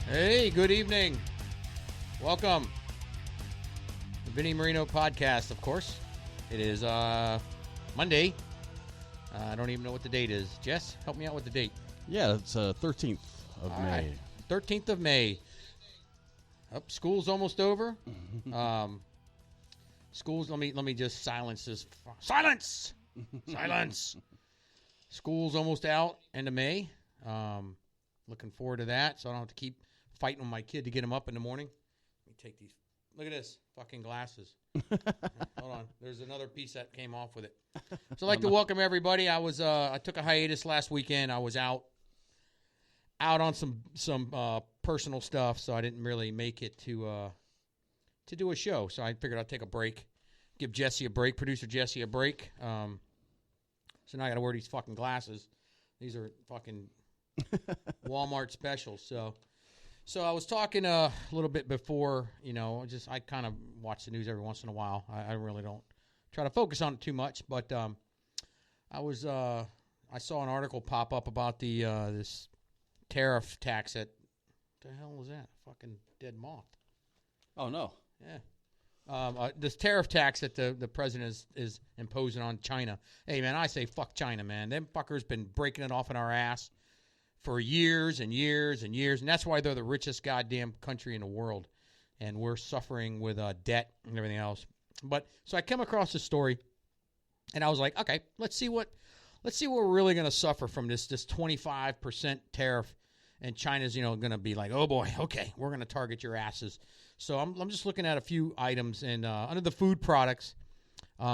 Hey, good evening. Welcome. The Vinnie Marino podcast, of course. It is Monday. I don't even know what the date is. Jess, help me out with the date. Yeah, it's 13th of All May. right. 13th of May. School's almost over. School's, let me just silence this. Silence! Silence! School's almost out, end of May. Looking forward to that, so I don't have to keep fighting with my kid to get him up in the morning. Let me take these. Look at this. Fucking glasses. Hold on. There's another piece that came off with it. So I'd like to welcome everybody. I took a hiatus last weekend. I was out on some personal stuff, so I didn't really make it to do a show. So I figured I'd take a break, give Jesse a break, producer Jesse a break. So now I got to wear these fucking glasses. These are fucking Walmart specials. So I was talking a little bit before, I kind of watch the news every once in a while. I really don't try to focus on it too much, but I saw an article pop up about this tariff tax what the hell was that? Fucking dead moth. Oh, no. Yeah. This tariff tax that the president is imposing on China. Hey, man, I say fuck China, man. Them fuckers been breaking it off in our ass for years and years and years, and that's why they're the richest goddamn country in the world, and we're suffering with debt and everything else. But so I came across this story, and I was like, okay, let's see what we're really going to suffer from this 25% tariff, and China's going to be like, oh boy, okay, we're going to target your asses. So I'm just looking at a few items, and under the food products,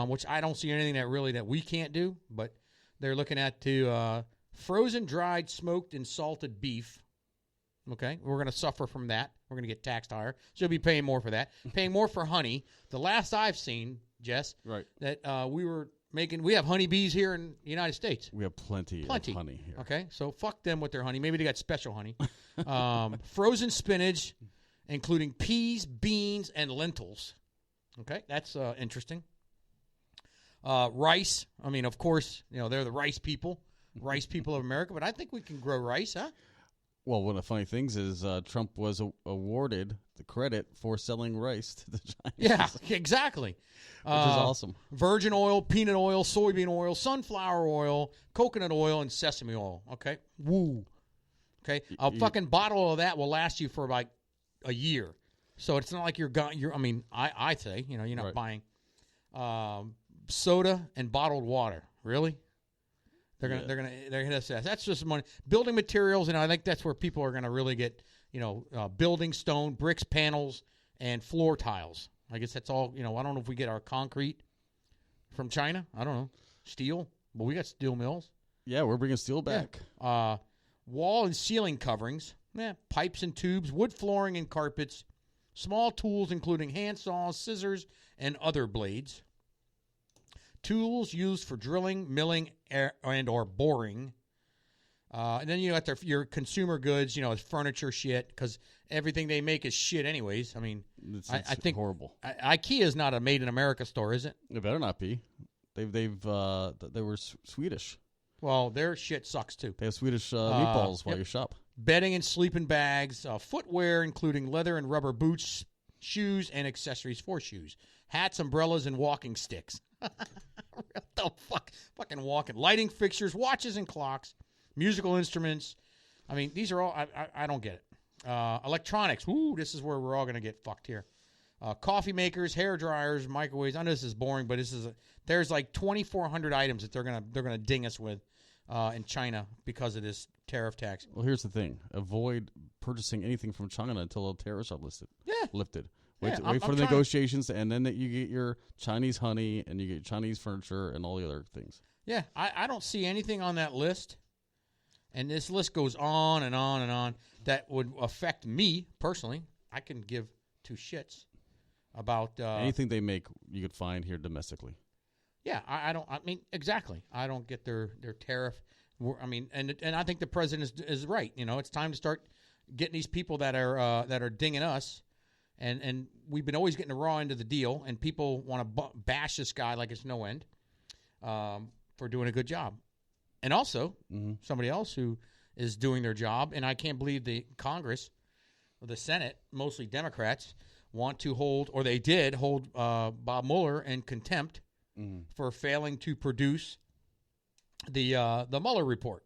which I don't see anything that we can't do, but they're looking at frozen, dried, smoked, and salted beef. Okay, we're going to suffer from that. We're going to get taxed higher. So you'll be paying more for that. Paying more for honey. The last I've seen, Jess, right, that we have honeybees here in the United States. We have plenty of honey here. Okay, so fuck them with their honey. Maybe they got special honey. Frozen spinach, including peas, beans, and lentils. Okay, that's interesting. Rice. I mean, of course, they're the rice people of America, but I think we can grow rice, huh? Well, one of the funny things is Trump was awarded the credit for selling rice to the Chinese. Yeah, exactly. Which is awesome. Virgin oil, peanut oil, soybean oil, sunflower oil, coconut oil, and sesame oil. Okay? Woo. Okay? A fucking bottle of that will last you for like a year. So it's not like I say, you're not right. buying soda and bottled water. Really? They're gonna hit us. That's just money. Building materials, and I think that's where people are gonna really get, building stone, bricks, panels, and floor tiles. I guess that's all. I don't know if we get our concrete from China. I don't know. Steel, but we got steel mills. Yeah, we're bringing steel back. Yeah. Wall and ceiling coverings. Pipes and tubes, wood flooring and carpets, small tools including hand saws, scissors, and other blades. Tools used for drilling, milling, and or boring. And then you got your consumer goods, furniture shit, because everything they make is shit anyways. I mean, it's I think horrible. IKEA is not a made in America store, is it? It better not be. They were Swedish. Well, their shit sucks too. They have Swedish meatballs while you shop. Bedding and sleeping bags, footwear including leather and rubber boots, shoes, and accessories for shoes, hats, umbrellas, and walking sticks. What the fuck? Fucking walking. Lighting fixtures, watches and clocks, musical instruments. I mean, these are all, I don't get it. Electronics. Ooh, this is where we're all going to get fucked here. Coffee makers, hair dryers, microwaves. I know this is boring, but there's like 2,400 items that they're gonna ding us with in China because of this tariff tax. Well, here's the thing: avoid purchasing anything from China until the tariffs are lifted. Wait for the negotiations, and then you get your Chinese honey and you get Chinese furniture and all the other things. Yeah, I don't see anything on that list, and this list goes on and on and on that would affect me personally. I can give two shits about anything they make you could find here domestically. Yeah, I mean, exactly. I don't get their tariff. I mean, and I think the president is right. It's time to start getting these people that are dinging us. And we've been always getting the raw end of the deal, and people want to bash this guy like it's no end for doing a good job. And also, somebody else who is doing their job, and I can't believe the Congress the Senate, mostly Democrats, want to hold, or they did hold, Bob Mueller in contempt for failing to produce the Mueller report,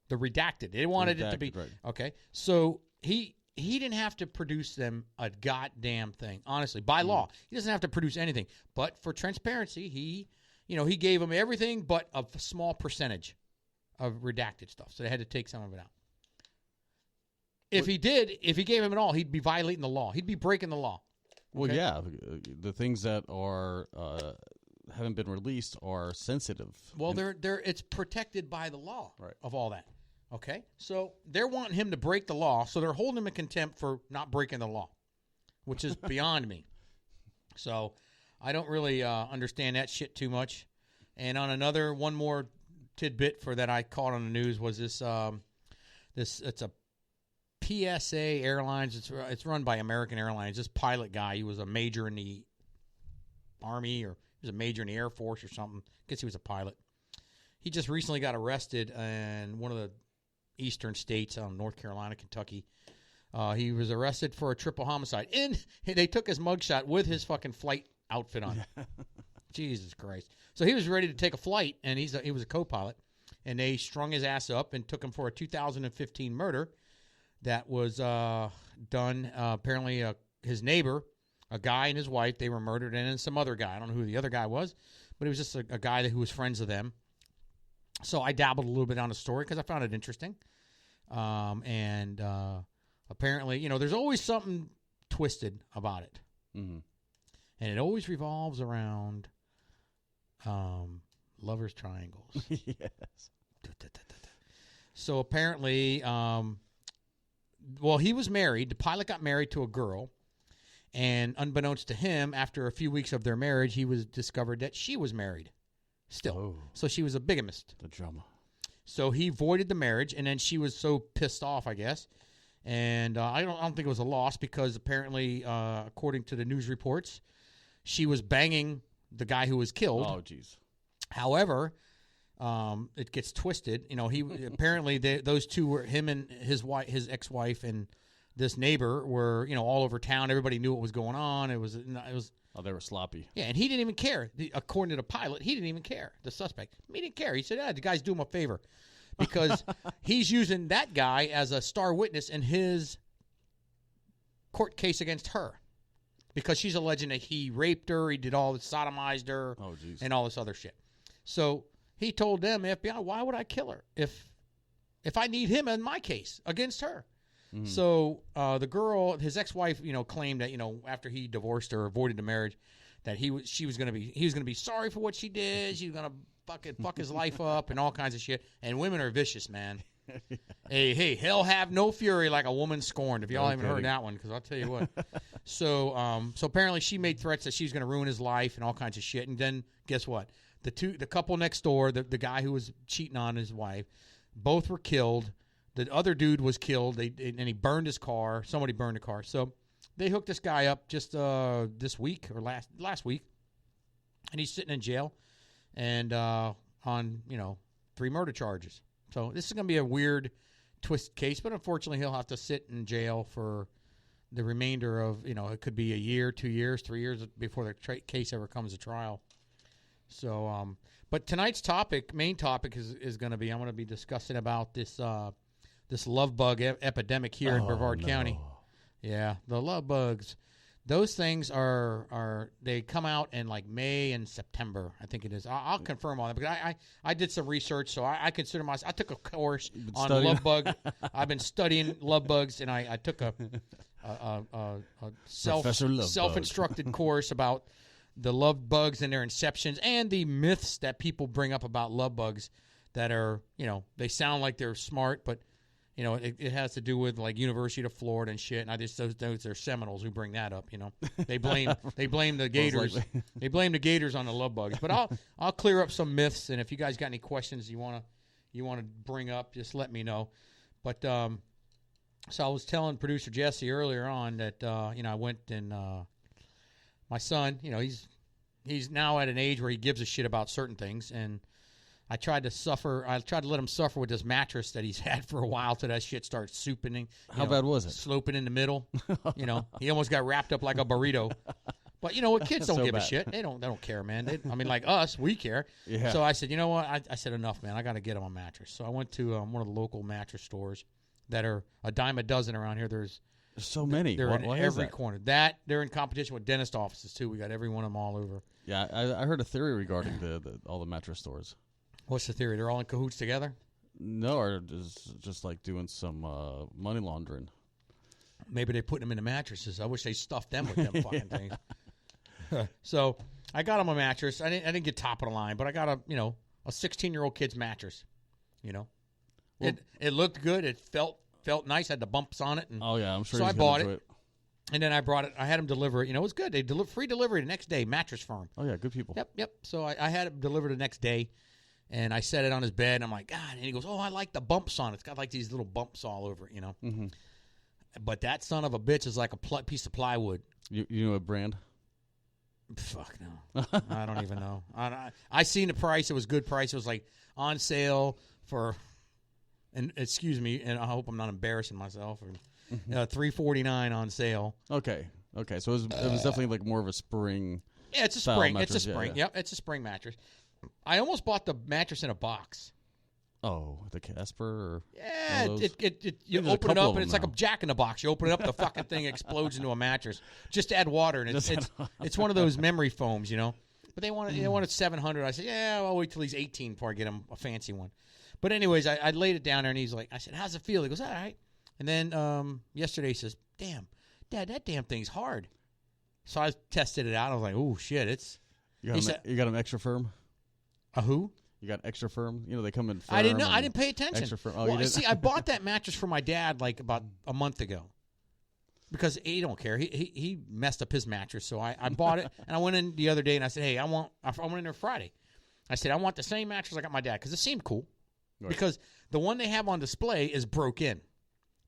the redacted. They wanted it to be right. okay. So he didn't have to produce them a goddamn thing, honestly, by law. He doesn't have to produce anything, but for transparency, he gave them everything but a small percentage of redacted stuff. So they had to take some of it out. If he gave him it all, he'd be violating the law. He'd be breaking the law. Okay? Well, yeah, the things that are haven't been released are sensitive. Well, it's protected by the law of all that. Okay, so they're wanting him to break the law, so they're holding him in contempt for not breaking the law, which is beyond me. So I don't really understand that shit too much. And on one more tidbit for that I caught on the news was this. It's a PSA Airlines. It's run by American Airlines. This pilot guy, he was a major in the Army, or he was a major in the Air Force or something. I guess he was a pilot. He just recently got arrested in one of the eastern states, North Carolina, Kentucky. He was arrested for a triple homicide. And they took his mugshot with his fucking flight outfit on. Jesus Christ. So he was ready to take a flight, and he was a co-pilot. And they strung his ass up and took him for a 2015 murder that was done. Apparently, his neighbor, a guy and his wife, they were murdered, and then some other guy. I don't know who the other guy was, but it was just a guy who was friends with them. So I dabbled a little bit on the story because I found it interesting. And apparently, there's always something twisted about it. Mm-hmm. And it always revolves around lovers' triangles. Yes. So apparently, he was married. The pilot got married to a girl. And unbeknownst to him, after a few weeks of their marriage, he was discovered that she was married still. Oh. So she was a bigamist. The drama. So he voided the marriage, and then she was so pissed off, I guess. And I don't think it was a loss because apparently, according to the news reports, she was banging the guy who was killed. Oh, jeez. However, it gets twisted. He apparently those two were him and his wife, his ex-wife, and this neighbor were all over town. Everybody knew what was going on. It was. Oh, they were sloppy. Yeah, and he didn't even care. According to the pilot, he didn't even care. The suspect, he didn't care. He said, the guy's doing him a favor because he's using that guy as a star witness in his court case against her because she's alleging that he raped her, he did all this, sodomized her, and all this other shit. So he told them, the FBI, why would I kill her if I need him in my case against her? Mm-hmm. So the girl, his ex-wife, claimed that after he divorced her, avoided the marriage, that he was going to be sorry for what she did. She was going to fuck his life up and all kinds of shit. And women are vicious, man. Hey, hell have no fury like a woman scorned. If y'all haven't heard that one, because I'll tell you what. So apparently she made threats that she was going to ruin his life and all kinds of shit. And then guess what? The couple next door, the guy who was cheating on his wife, both were killed. The other dude was killed, and he burned his car. Somebody burned the car. So they hooked this guy up just this week or last week, and he's sitting in jail and on 3 murder charges. So this is going to be a weird twist case, but unfortunately he'll have to sit in jail for the remainder of it could be a year, 2 years, 3 years before the case ever comes to trial. So, but tonight's main topic is going to be I'm going to be discussing about this love bug epidemic here in Brevard County. Yeah, the love bugs. Those things they come out in like May and September, I think it is. I'll confirm all that because I did some research, so I consider myself. I took a course on love bug. I've been studying love bugs, and I took a self-instructed course about the love bugs and their inceptions and the myths that people bring up about love bugs that are, they sound like they're smart, but it has to do with like University of Florida and shit. And I just those are Seminoles who bring that up. They blame the Gators. They blame the Gators on the love bugs. But I'll clear up some myths. And if you guys got any questions you want to bring up, just let me know. But so I was telling producer Jesse earlier on that I went and my son, he's now at an age where he gives a shit about certain things, and I tried to let him suffer with this mattress that he's had for a while till that shit starts souping. How bad was it? Sloping in the middle. He almost got wrapped up like a burrito. But you know what? Kids don't give a shit. They don't care, man. Like us, we care. Yeah. So I said, you know what? I said, enough, man. I got to get him a mattress. So I went to one of the local mattress stores that are a dime a dozen around here. There's so many. They're in every corner. They're in competition with dentist offices too. We got every one of them all over. Yeah, I heard a theory regarding all the mattress stores. What's the theory? They're all in cahoots together? No, or just like doing some money laundering. Maybe they put them in the mattresses. I wish they stuffed them with them fucking things. So I got him a mattress. I didn't get top of the line, but I got a 16-year-old kid's mattress. Well, it looked good. It felt nice. Had the bumps on it. And oh yeah, I'm sure. So I bought it. And then I brought it. I had them deliver it. It was good. They free delivery the next day. Mattress Firm. Oh yeah, good people. Yep. So I had it delivered the next day. And I set it on his bed, and I'm like, God. And he goes, oh, I like the bumps on it. It's got like these little bumps all over it, Mm-hmm. But that son of a bitch is like a piece of plywood. You know what brand? Fuck no. I don't even know. I seen the price. It was good price. It was like on sale for, and excuse me, and I hope I'm not embarrassing myself, $349 on sale. Okay. So it was definitely like more of a spring. Yeah, it's a spring. Mattress. It's a spring. Yeah. Yep, it's a spring mattress. I almost bought the mattress in a box. Oh, the Casper? Or yeah, you open it up, and it's like a Jack in the Box. You open it up, the fucking thing explodes into a mattress. Just add water, and it's one of those memory foams, But they wanted $700. I said, yeah, I'll wait till he's 18 before I get him a fancy one. But anyways, I laid it down there, and he's like, I said, how's it feel? He goes, all right. And then yesterday he says, damn, Dad, that damn thing's hard. So I tested it out. I was like, oh, shit, You got him extra firm? A who? You got extra firm? They come in firm. I didn't know. I didn't pay attention. Extra firm. Oh, well, you didn't? See, I bought that mattress for my dad like about a month ago because he don't care. He messed up his mattress, so I bought it. And I went in the other day and I said, hey, I went in there Friday. I said, I want the same mattress I got my dad because it seemed cool. Right. Because the one they have on display is broke in.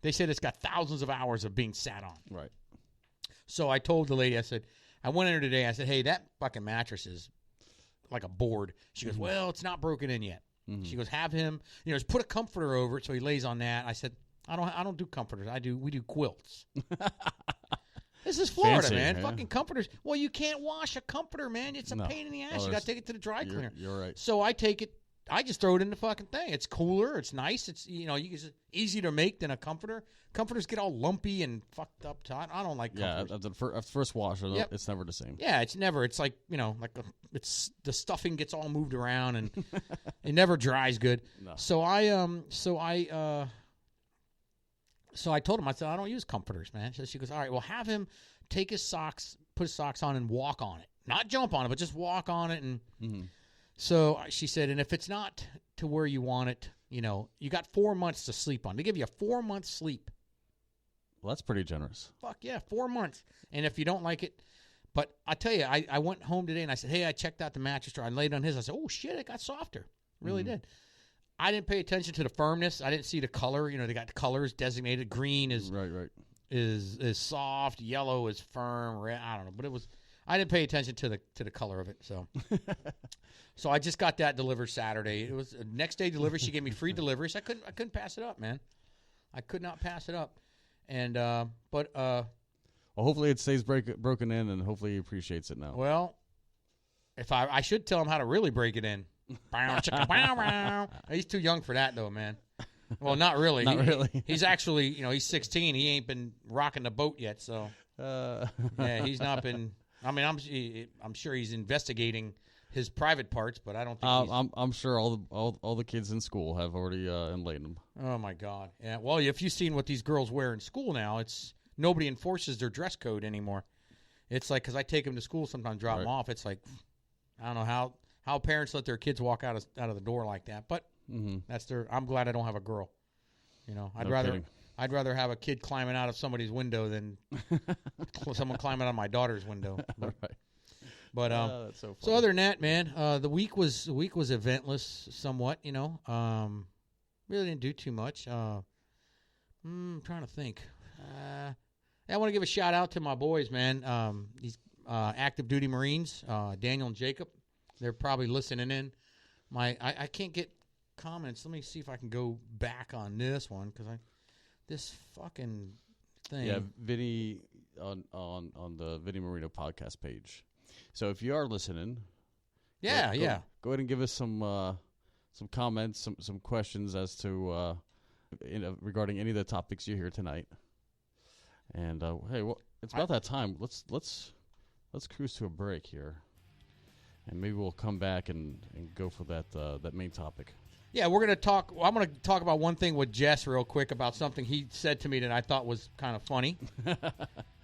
They said it's got thousands of hours of being sat on. Right. So I told the lady, I said, I went in there today. I said, hey, that fucking mattress is like a board. She goes, well, it's not broken in yet. Mm-hmm. She goes, have him, just put a comforter over it so he lays on that. I said, I don't do comforters. We do quilts. This is Florida, fancy, man. Yeah. Fucking comforters. Well, you can't wash a comforter, man. It's a pain in the ass. You got to take it to the dry cleaner. You're right. So I take it. I just throw it in the fucking thing. It's cooler. It's nice. It's it's easier to make than a comforter. Comforters get all lumpy and fucked up. I don't like comforters. Yeah, after the first wash, it's never the same. Yeah, it's never. It's like it's the stuffing gets all moved around and it never dries good. No. So I told him, I said, I don't use comforters, man. So she goes, all right, well, have him take his socks, put his socks on, and walk on it. Not jump on it, but just walk on it. And so she said, and if it's not to where you want it, you got 4 months to sleep on. They give you a 4 month sleep. Well, that's pretty generous. Fuck yeah, 4 months. And if you don't like it, but I tell you, I went home today and I said, hey, I checked out the mattress store. I laid on his. I said, oh, shit, it got softer. Really did. I didn't pay attention to the firmness. I didn't see the color. They got the colors designated. Green is right. Is soft. Yellow is firm. Red, I don't know, but I didn't pay attention to the color of it. So, so I just got that delivered Saturday. It was a next day delivery. She gave me free delivery. So I couldn't pass it up, man. I could not pass it up. And well, hopefully it stays broken in, and hopefully he appreciates it now. Well, if I should tell him how to really break it in. He's too young for that, though, man. Well, not really. Not really. He's actually, he's 16. He ain't been rocking the boat yet, so yeah, he's not been. I mean, I'm sure he's investigating his private parts, but I don't think I'm sure all the kids in school have already enlightened him. Oh my God! Yeah. Well, if you've seen what these girls wear in school now, it's nobody enforces their dress code anymore. It's like, because I take them to school sometimes, drop them off. It's like, I don't know how parents let their kids walk out of the door like that, but that's their. I'm glad I don't have a girl. I'd rather have a kid climbing out of somebody's window than someone climbing on my daughter's window. But that's so so other than that, man, the week was eventless somewhat. Really didn't do too much. I'm trying to think. I want to give a shout out to my boys, man. These active duty Marines, Daniel and Jacob. They're probably listening in I can't get comments. Let me see if I can go back on this one because this fucking thing. Yeah, Vinnie on the Vinnie Marino podcast page. So if you are listening, go ahead and give us some comments, some questions as to regarding any of the topics you hear tonight. And hey, well, it's about that time. Let's cruise to a break here, and maybe we'll come back and go for that main topic. Yeah, we're gonna talk. Well, I'm gonna talk about one thing with Jess real quick about something he said to me that I thought was kind of funny,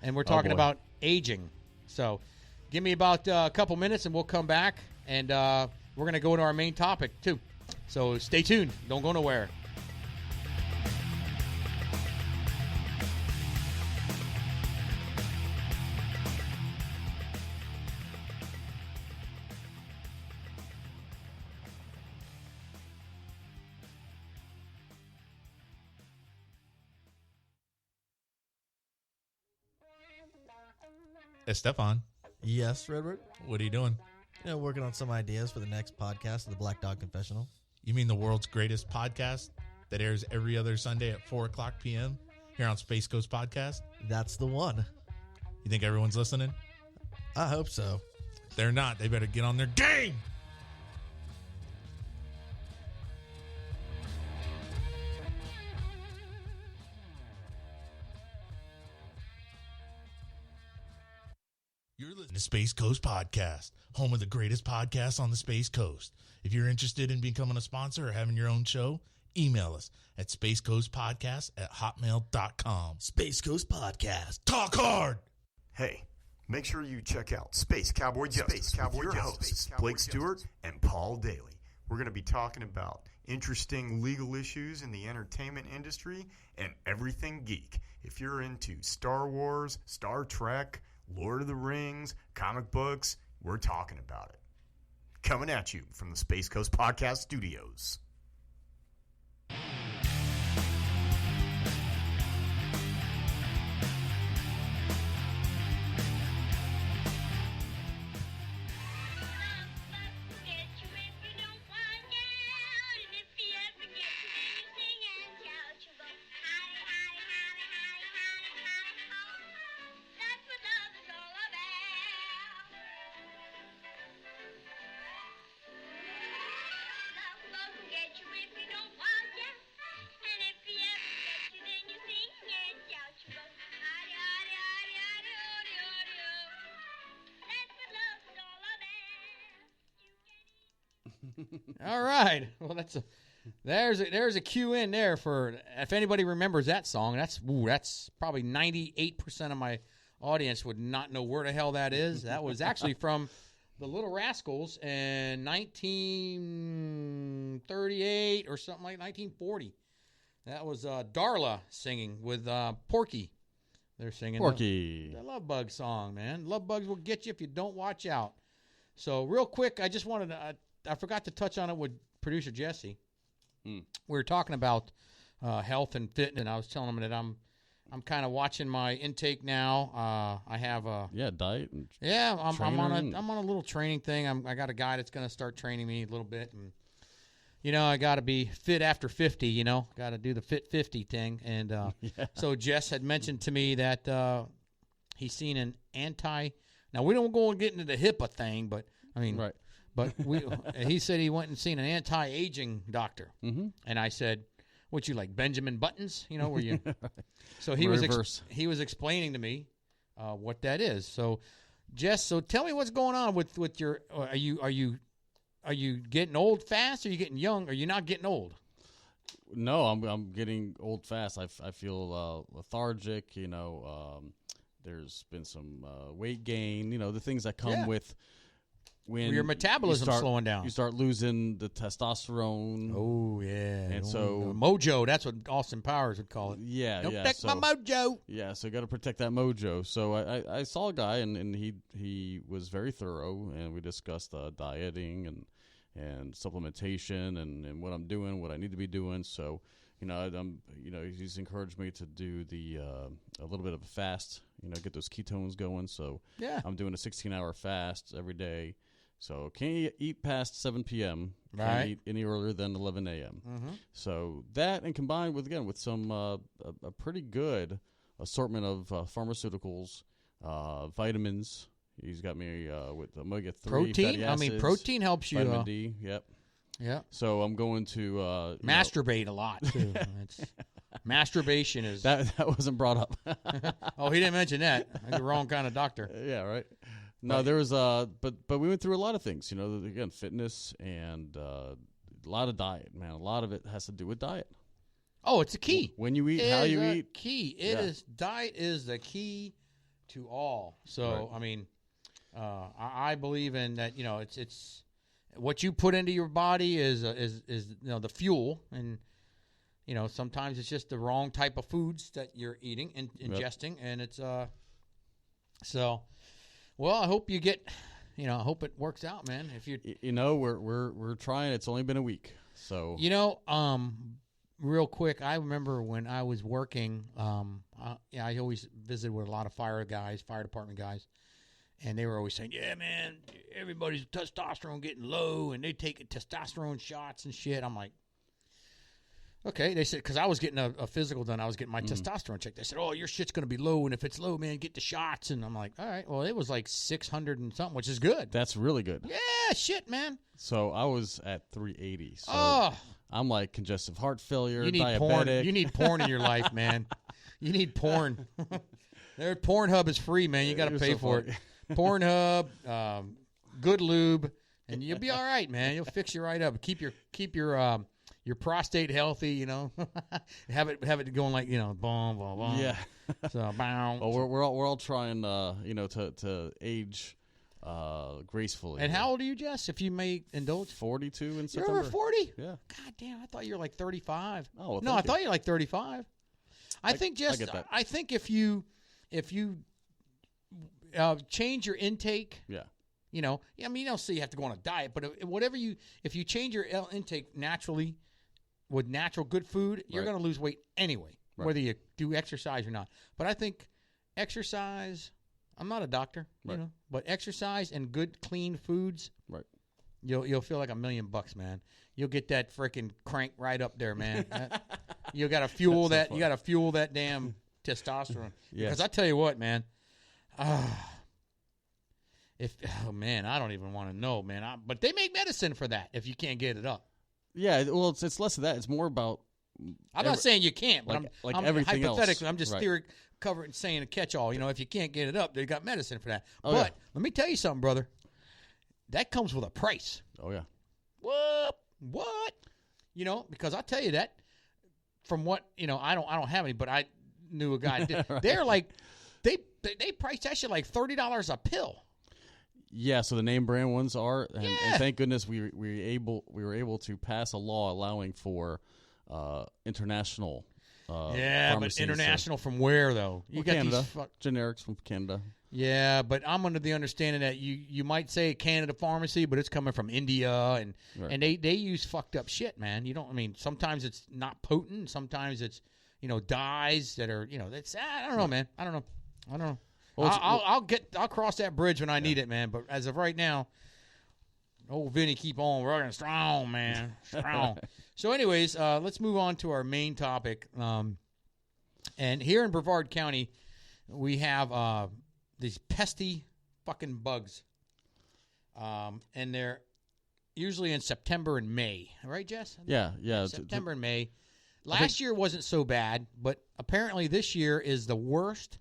and we're talking about aging. So, give me about a couple minutes, and we'll come back, and we're gonna go into our main topic too. So stay tuned. Don't go nowhere. Stefan, Yes, Redwood. what are you doing? Working on some ideas for the next podcast of the Black Dog Confessional. You mean the world's greatest podcast that airs every other Sunday at 4 o'clock p.m. here on Space Coast Podcast? That's the one. You think everyone's listening? I hope so. If they're not, they better get on their game. You're listening to Space Coast Podcast, home of the greatest podcasts on the Space Coast. If you're interested in becoming a sponsor or having your own show, email us at spacecoastpodcast@hotmail.com. Space Coast Podcast. Talk hard! Hey, make sure you check out Space Cowboy Justice with your hosts, Blake Stewart and Paul Daly. We're going to be talking about interesting legal issues in the entertainment industry and everything geek. If you're into Star Wars, Star Trek, Lord of the Rings, comic books, we're talking about it. Coming at you from the Space Coast Podcast Studios. All right. Well, there's a cue in there for if anybody remembers that song. That's probably 98% of my audience would not know where the hell that is. That was actually from the Little Rascals in 1938 or something like 1940. That was Darla singing with Porky. They're singing Porky. The Love Bug song, man. Love Bugs will get you if you don't watch out. So real quick, I just wanted to I forgot to touch on it with producer Jesse. We were talking about health and fitness, and I was telling him that I'm kind of watching my intake now. I have a diet. And I'm on a little training thing. I got a guy that's going to start training me a little bit, and I got to be fit after 50. Got to do the fit 50 thing, and so Jess had mentioned to me that he's seen an anti. Now we don't go and get into the HIPAA thing, but I mean, right. But he said he went and seen an anti-aging doctor, and I said, "What you like, Benjamin Buttons? Were you?" So he was explaining to me what that is. So, Jess, tell me what's going on with your. Are you getting old fast? Or are you getting young? Are you not getting old? No, I'm getting old fast. I feel lethargic. There's been some weight gain. The things that come with. When your metabolism's slowing down. You start losing the testosterone. Oh, yeah. And so... mojo, that's what Austin Powers would call it. Yeah, Don't protect my mojo. Yeah, so you got to protect that mojo. So I saw a guy, and he was very thorough, and we discussed dieting and supplementation and what I'm doing, what I need to be doing. So, he's encouraged me to do a little bit of a fast, get those ketones going. So I'm doing a 16-hour fast every day. So can't eat past 7 p.m. Right. Can't eat any earlier than 11 a.m. Mm-hmm. So that, and combined with, again, with some a pretty good assortment of pharmaceuticals, vitamins. He's got me with omega-3 protein. fatty acids, I mean, protein helps you. Vitamin D. Yep. Yeah. So I'm going to masturbate a lot too. Masturbation is that wasn't brought up. Oh, he didn't mention that. I'm the wrong kind of doctor. Yeah, right. No, there was but we went through a lot of things. Again, fitness and a lot of diet. Man, a lot of it has to do with diet. Oh, it's a key. When you eat, how you eat. Key. Diet is the key to all. So Right. I mean, I believe in that. It's what you put into your body is the fuel, and sometimes it's just the wrong type of foods that you're eating and ingesting, and it's so. Well, I hope you get, I hope it works out, man. If you, we're trying. It's only been a week, so real quick, I remember when I was working. I always visited with a lot of fire department guys, and they were always saying, "Yeah, man, everybody's testosterone getting low, and they taking testosterone shots and shit." I'm like, okay. They said, because I was getting a physical done, I was getting my testosterone checked. They said, "Oh, your shit's going to be low, and if it's low, man, get the shots." And I'm like, all right. Well, it was like 600 and something, which is good. That's really good. Yeah, shit, man. So I was at 380. So I'm like congestive heart failure, you need diabetic. porn. You need porn in your life, man. You need porn. Pornhub is free, man. You got to pay for it. Pornhub, good lube, and you'll be all right, man. You'll fix you right up. Keep your prostate healthy, have it going like, boom, boom, boom. Yeah. So, boom. Oh, we're all trying, to age gracefully. And how old are you, Jess? If you may indulge. 42 in You're September. over 40? Yeah. God damn, I thought you were like 35. Oh, well, no, I thought you were like 35. I think I get that. I think if you change your intake. Yeah. You don't say you have to go on a diet, but if you change your intake naturally with natural good food, you're going to lose weight anyway, whether you do exercise or not. But I think exercise, I'm not a doctor, but exercise and good clean foods, right? You'll feel like $1 million, man. You'll get that freaking crank right up there, man. You got to fuel that. You got to fuel that damn testosterone. Yes. Because I tell you what, man. I don't even want to know, man. But they make medicine for that if you can't get it up. Yeah, well, it's less of that. It's more about. I'm not saying you can't, but I'm everything hypothetically, else. I'm just covering saying a catch-all. If you can't get it up, they got medicine for that. Oh, but let me tell you something, brother. That comes with a price. Oh yeah. What? Because I'll tell you that from what I don't have any, but I knew a guy did. Right. They're like they price that shit like $30 a pill. Yeah, so the name brand ones are, and thank goodness we were able to pass a law allowing for international. But international from where though? You got Canada, these generics from Canada. Yeah, but I'm under the understanding that you might say Canada Pharmacy, but it's coming from India, and they use fucked up shit, man. Sometimes it's not potent, sometimes it's dyes that are that's I don't know, man. I don't know. Well, I'll cross that bridge when I need it, man. But as of right now, old Vinnie, keep on working strong, man, strong. So, anyways, let's move on to our main topic. And here in Brevard County, we have these pesky fucking bugs, and they're usually in September and May, right, Jess? Yeah. September and May. Last year wasn't so bad, but apparently this year is the worst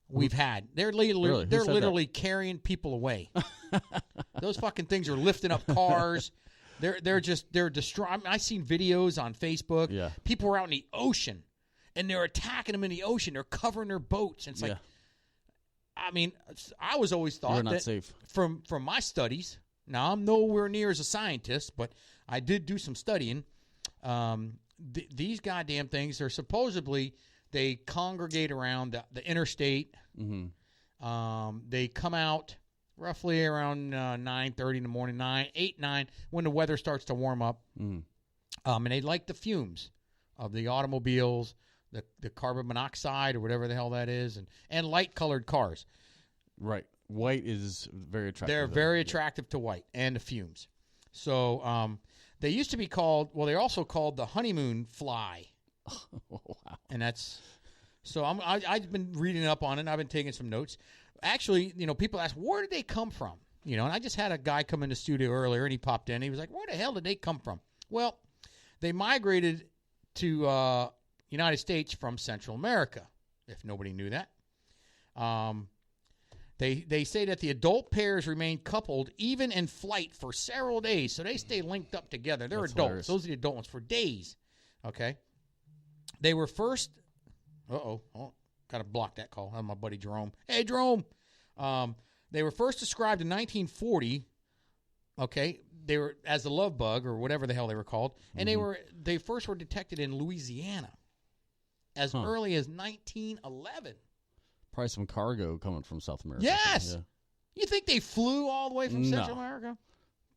we've had. They're literally carrying people away. Those fucking things are lifting up cars. They're destroying. I seen videos on Facebook. Yeah. People were out in the ocean, and they're attacking them in the ocean. They're covering their boats. And it's like, I was always thought You're not that safe. From my studies. Now I'm nowhere near as a scientist, but I did do some studying. These goddamn things are supposedly. They congregate around the interstate. Mm-hmm. They come out roughly around 9:30 in the morning, 9, when the weather starts to warm up. Mm. And they like the fumes of the automobiles, the carbon monoxide or whatever the hell that is, and light-colored cars. Right. white is very attractive. They're very attractive to white and the fumes. So they used to be called, well, they're also called the honeymoon fly. Oh, wow. And that's, so I've been reading up on it, and I've been taking some notes. Actually, people ask, where did they come from? And I just had a guy come in the studio earlier, and he popped in. He was like, where the hell did they come from? Well, they migrated to United States from Central America, if nobody knew that. They say that the adult pairs remain coupled even in flight for several days, so they stay linked up together. They're That's adults. hilarious. Those are the adult ones for days. Okay? They were first... Oh, got to block that call. That's my buddy Jerome. Hey, Jerome! They were first described in 1940, okay? They were as the love bug or whatever the hell they were called, and they first were detected in Louisiana as early as 1911. Probably some cargo coming from South America. Yes. Yeah. You think they flew all the way from Central America?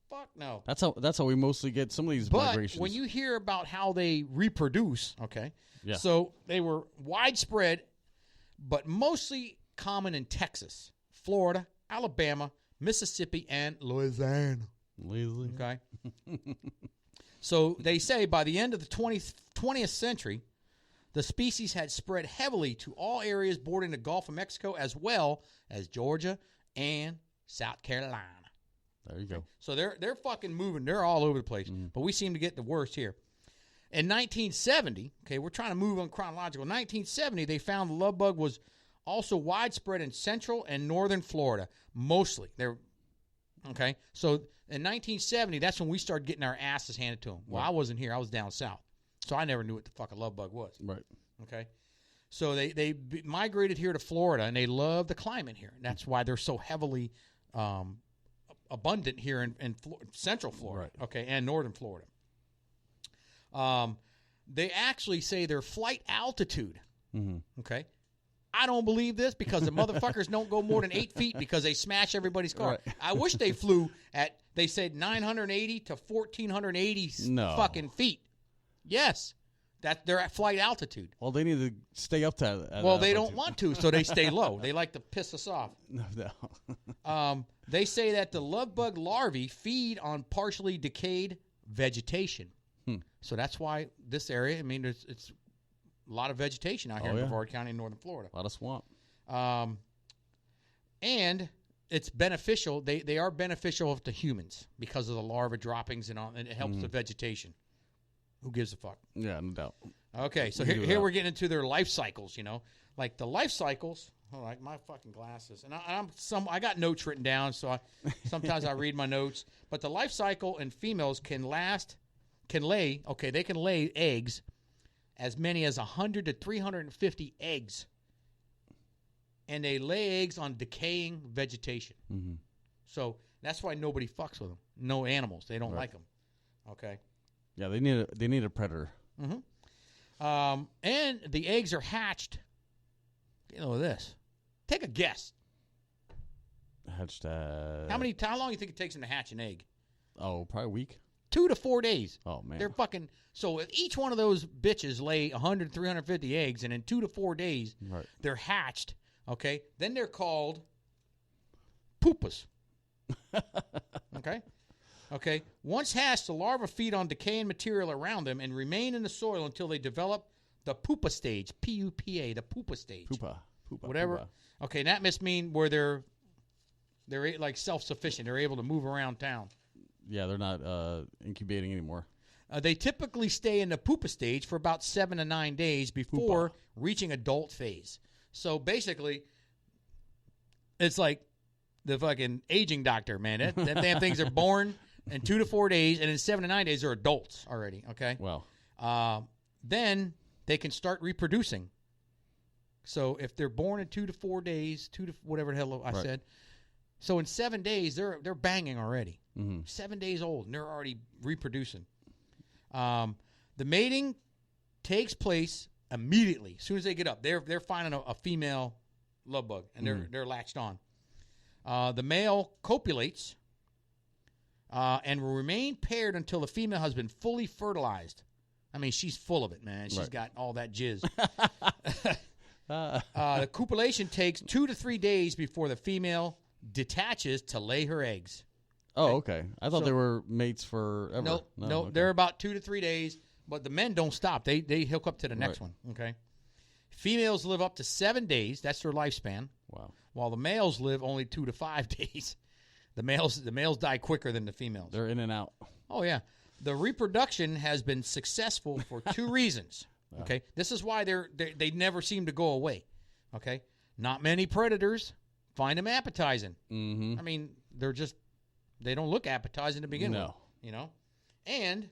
Fuck no. That's how we mostly get some of these migrations. But when you hear about how they reproduce, okay? Yeah. So they were widespread, but mostly common in Texas, Florida, Alabama, Mississippi, and Louisiana. Okay. So they say by the end of the 20th century, the species had spread heavily to all areas bordering the Gulf of Mexico as well as Georgia and South Carolina. There you go. So they're fucking moving. They're all over the place. But we seem to get the worst here. In 1970, okay, we're trying to move on chronological. 1970, they found the love bug was also widespread in central and northern Florida, mostly. Okay, so in 1970, that's when we started getting our asses handed to them. Well, I wasn't here. I was down south. So I never knew what the fuck a love bug was. Right. Okay. So they migrated here to Florida, and they love the climate here. And that's why they're so heavily abundant here in central Florida, right. Okay, and northern Florida. They actually say their flight altitude, okay? I don't believe this because the motherfuckers don't go more than 8 feet because they smash everybody's car. Right. I wish they flew at, they said 980 to 1,480 fucking feet. Yes, that they're at flight altitude. Well, they need to stay up to that. Well, they don't want to, so they stay low. They like to piss us off. No. They say that the love bug larvae feed on partially decayed vegetation. So that's why this area, I mean, it's a lot of vegetation out here in Brevard County in northern Florida. A lot of swamp. And it's beneficial. They are beneficial to humans because of the larva droppings and all, and it helps the vegetation. Who gives a fuck? Yeah, no doubt. Okay, so here we're getting into their life cycles, Like the life cycles, like my fucking glasses. And I got notes written down, so sometimes I read my notes. But the life cycle in females can lay eggs as many as 100 to 350 eggs. And they lay eggs on decaying vegetation. So that's why nobody fucks with them. No animals. They don't like them. Okay. Yeah, they need a predator. And the eggs are hatched. This. Take a guess. Hatched. How long do you think it takes them to hatch an egg? Oh, probably a week. 2 to 4 days. Oh, man. They're fucking... So if each one of those bitches lay 100, 350 eggs, and in 2 to 4 days, they're hatched, okay? Then they're called pupas. Okay? Okay. Once hatched, the larvae feed on decaying material around them and remain in the soil until they develop the pupa stage. P-U-P-A, the pupa stage. Pupa. Whatever. Pupa. Okay, that must mean where they're like self-sufficient. They're able to move around town. Yeah, they're not incubating anymore. They typically stay in the pupa stage for about 7 to 9 days before reaching adult phase. So basically, it's like the fucking aging doctor, man. That damn things are born in 2 to 4 days, and in 7 to 9 days, they're adults already, okay? Wow. Then they can start reproducing. So if they're born in 2 to 4 days, 2 to whatever the hell I said, so in 7 days, they're banging already. 7 days old, and they're already reproducing. The mating takes place immediately. As soon as they get up, they're finding a female love bug, and they're latched on. The male copulates and will remain paired until the female has been fully fertilized. I mean, she's full of it, man. She's got all that jizz. The copulation takes 2 to 3 days before the female detaches to lay her eggs. Oh, okay. I thought they were mates forever. No, okay. they're about 2 to 3 days, but the men don't stop. They hook up to the next one, okay? Females live up to 7 days. That's their lifespan. Wow. While the males live only 2 to 5 days. The males die quicker than the females. They're in and out. Oh, yeah. The reproduction has been successful for 2 reasons, okay? This is why they never seem to go away, okay? Not many predators find them appetizing. Mm-hmm. I mean, they don't look appetizing to begin with, you know? And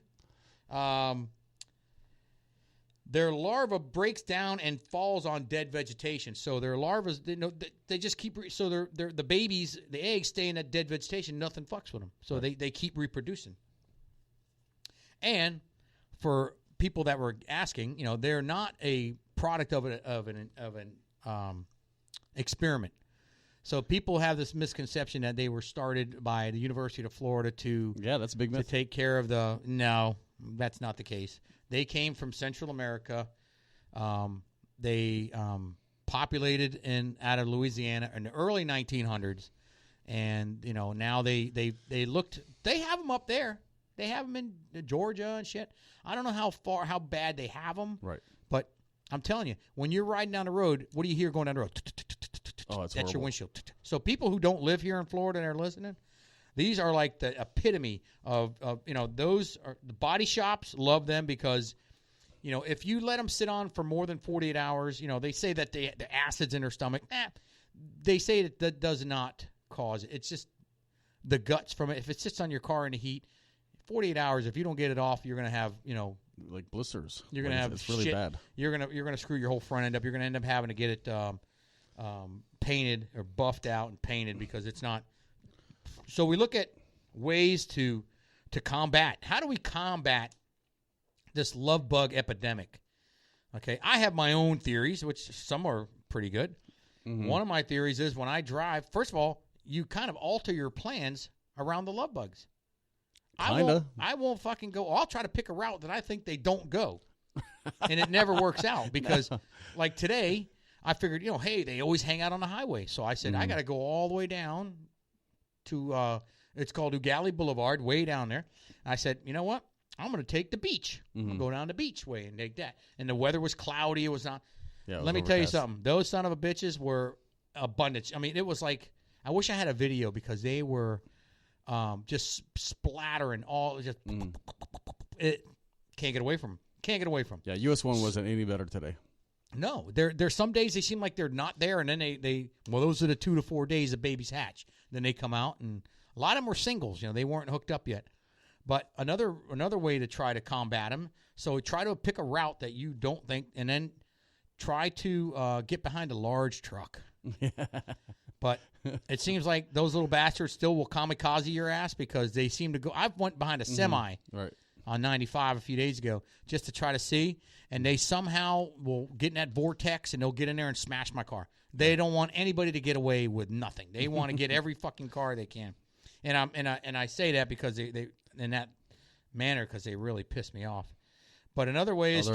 their larva breaks down and falls on dead vegetation. So their larvae, they just keep, so the babies, the eggs stay in that dead vegetation. Nothing fucks with them. So they keep reproducing. And for people that were asking, they're not a product of an experiment. So people have this misconception that they were started by the University of Florida that's a big myth. to take care of no, that's not the case. They came from Central America. They populated out of Louisiana in the early 1900s, and now they looked. They have them up there. They have them in Georgia and shit. I don't know how bad they have them. Right. But I'm telling you, when you're riding down the road, what do you hear going down the road? Oh, that's your horrible. windshield. So people who don't live here in Florida and are listening, these are like the epitome of those are the body shops love them because, if you let them sit on for more than 48 hours, they say that the acids in their stomach, they say that does not cause it. It's just the guts from it. If it sits on your car in the heat, 48 hours, if you don't get it off, you're going to have, like blisters. You're going to have it's really shit. bad. You're going to screw your whole front end up. You're going to end up having to get it painted or buffed out and painted because it's not. So we look at ways to combat. How do we combat this love bug epidemic? Okay, I have my own theories, which some are pretty good. Mm-hmm. One of my theories is when I drive, first of all, you kind of alter your plans around the love bugs. I won't fucking go. I'll try to pick a route that I think they don't go. And it never works out because, like today, I figured, hey, they always hang out on the highway. So I said, I got to go all the way down to, it's called Ugali Boulevard, way down there. I said, you know what? I'm going to take the beach. I'm going to go down the beach way and take that. And the weather was cloudy. It was not. Let me tell you something. Those son of a bitches were abundant. I mean, it was like, I wish I had a video because they were just splattering all. Just it can't get away from them. Can't get away from them. Yeah, US 1 wasn't any better today. No, there's some days they seem like they're not there, and then those are the 2 to 4 days the babies hatch. Then they come out, and a lot of them were singles. They weren't hooked up yet. But another way to try to combat them, so try to pick a route that you don't think, and then try to get behind a large truck. But it seems like those little bastards still will kamikaze your ass because they seem to go. I went behind a semi on 95 a few days ago just to try to see, and they somehow will get in that vortex and they'll get in there and smash my car. They don't want anybody to get away with nothing. They want to get every fucking car they can, and I say that because they in that manner because they really piss me off. But another way is